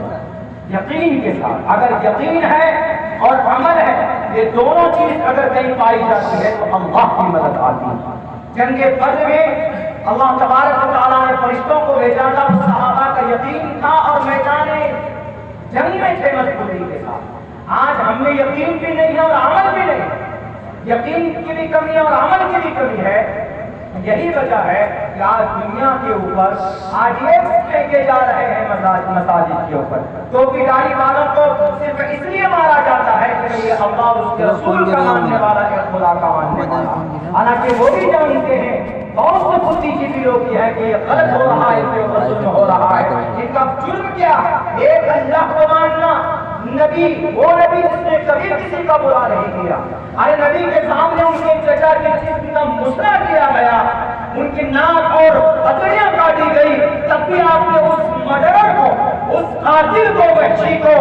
یقین کے ساتھ, اگر یقین ہے اور عمل ہے, یہ دونوں چیز اگر کہیں پائی جاتی ہے تو اللہ کی مدد آتی ہے. جنگ بدر میں اللہ تبارک و تعالیٰ نے فرشتوں کو بھیجا تھا, صحابہ کا یقین تھا اور میدان جنگ میں تھے مضبوطی کے ساتھ. آج ہم میں یقین بھی نہیں ہے اور عمل بھی نہیں, یقین کی بھی کمی ہے اور عمل کی بھی کمی ہے. یہی وجہ ہے کہ آج دنیا کے اوپر آج یہ پھینکے جا رہے ہیں مساجد کے اوپر. تو داڑھی والوں کو صرف اس لیے مارا جاتا ہے کہ یہ اللہ اور اس کے رسول کا ماننے والا ہے, خدا کا ماننے والا. حالانکہ وہ بھی جانتے ہیں, بہت سے بدھی جیوی لوگ یہ ہے کہ یہ غلط ہو رہا ہے, جو رسول میں ہو رہا ہے. ان کا جرم کیا ہے؟ ایک اللہ کو ماننا. نبی وہ نبی جس نے کبھی کسی کا برا نہیں کیا. ارے نبی کے سامنے ان کے چچا کی جسم کا مسئلہ کیا گیا, ان کی ناک اور ہتھیلیاں کاٹی گئی, تب بھی آپ نے اس مرڈرر کو, اس قاتل کو, وحشی کو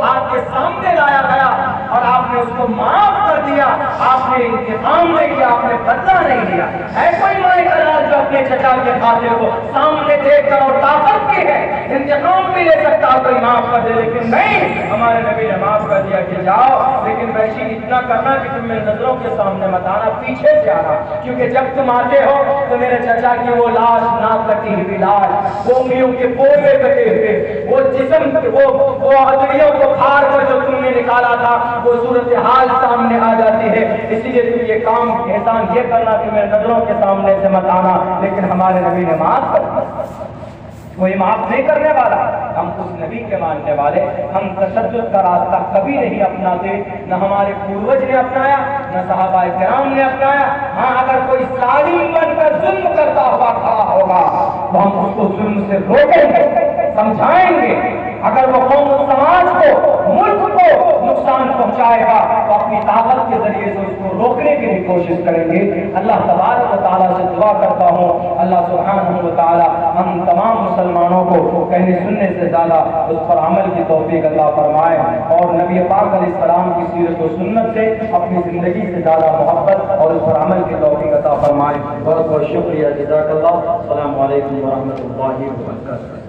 آپ کے سامنے لایا گیا اور آپ نے اس کو معاف کر دیا. آپ نے انتقام نہیں لیا, آپ نے بدلہ نہیں لیا. ہے کوئی مائے کا لال جو اپنے چچا کے قاتل کو سامنے دیکھ کر اور طاقت کی ہے انتقام بھی لے سکتا, کوئی معاف کر دے, لیکن نہیں, ہمارے نبی نے معاف کر دیا کہ جاؤ, لیکن وحشی اتنا کرنا کہ تم میرے نظروں کے سامنے مت آنا, پیچھے سے آنا, کیونکہ جب تم آتے ہو تو میرے چچا کی وہ لاش, نہ کٹی ہوئی لاش, وہ انگلیوں کے پورے کٹے ہوئے, وہ جسم, وہ ہتھیلیوں کو پھاڑ کر جو تم نے نکالا تھا, وہ صورتحال سامنے آ جاتی ہے. اسی لیے تم یہ کام احسان یہ کرنا کہ میرے نظروں کے سامنے سے مت آنا. لیکن ہمارے نبی نے معاف کر دیا, کوئی معاف نہیں کرنے والا. ہم اس نبی کے ماننے والے, ہم تشدد کا راستہ کبھی نہیں اپناتے, نہ ہمارے پوروج نے اپنایا, نہ صحابہ کرام نے اپنایا. ہاں, اگر کوئی ظالم بن کر ظلم کرتا ہوا کھڑا ہوگا تو ہم اس کو ظلم سے روکیں گے, سمجھائیں گے. اگر وہ قوم و سماج کو, ملک کو نقصان پہنچائے گا تو اپنی طاقت کے ذریعے سے اس کو روکنے کی بھی کوشش کریں گے. اللہ تبارک و تعالیٰ سے دعا کرتا ہوں, اللہ سبحانہ و تعالیٰ ہم تمام مسلمانوں کو کہنے سننے سے زیادہ اس پر عمل کی توفیق عطا فرمائے, اور نبی پاک علیہ السلام کی سیرت و سنت سے اپنی زندگی سے زیادہ محبت اور اس پر عمل کی توفیق عطا فرمائے. بہت بہت شکریہ, جزاک اللہ. السلام علیکم ورحمۃ اللہ وبرکاتہ.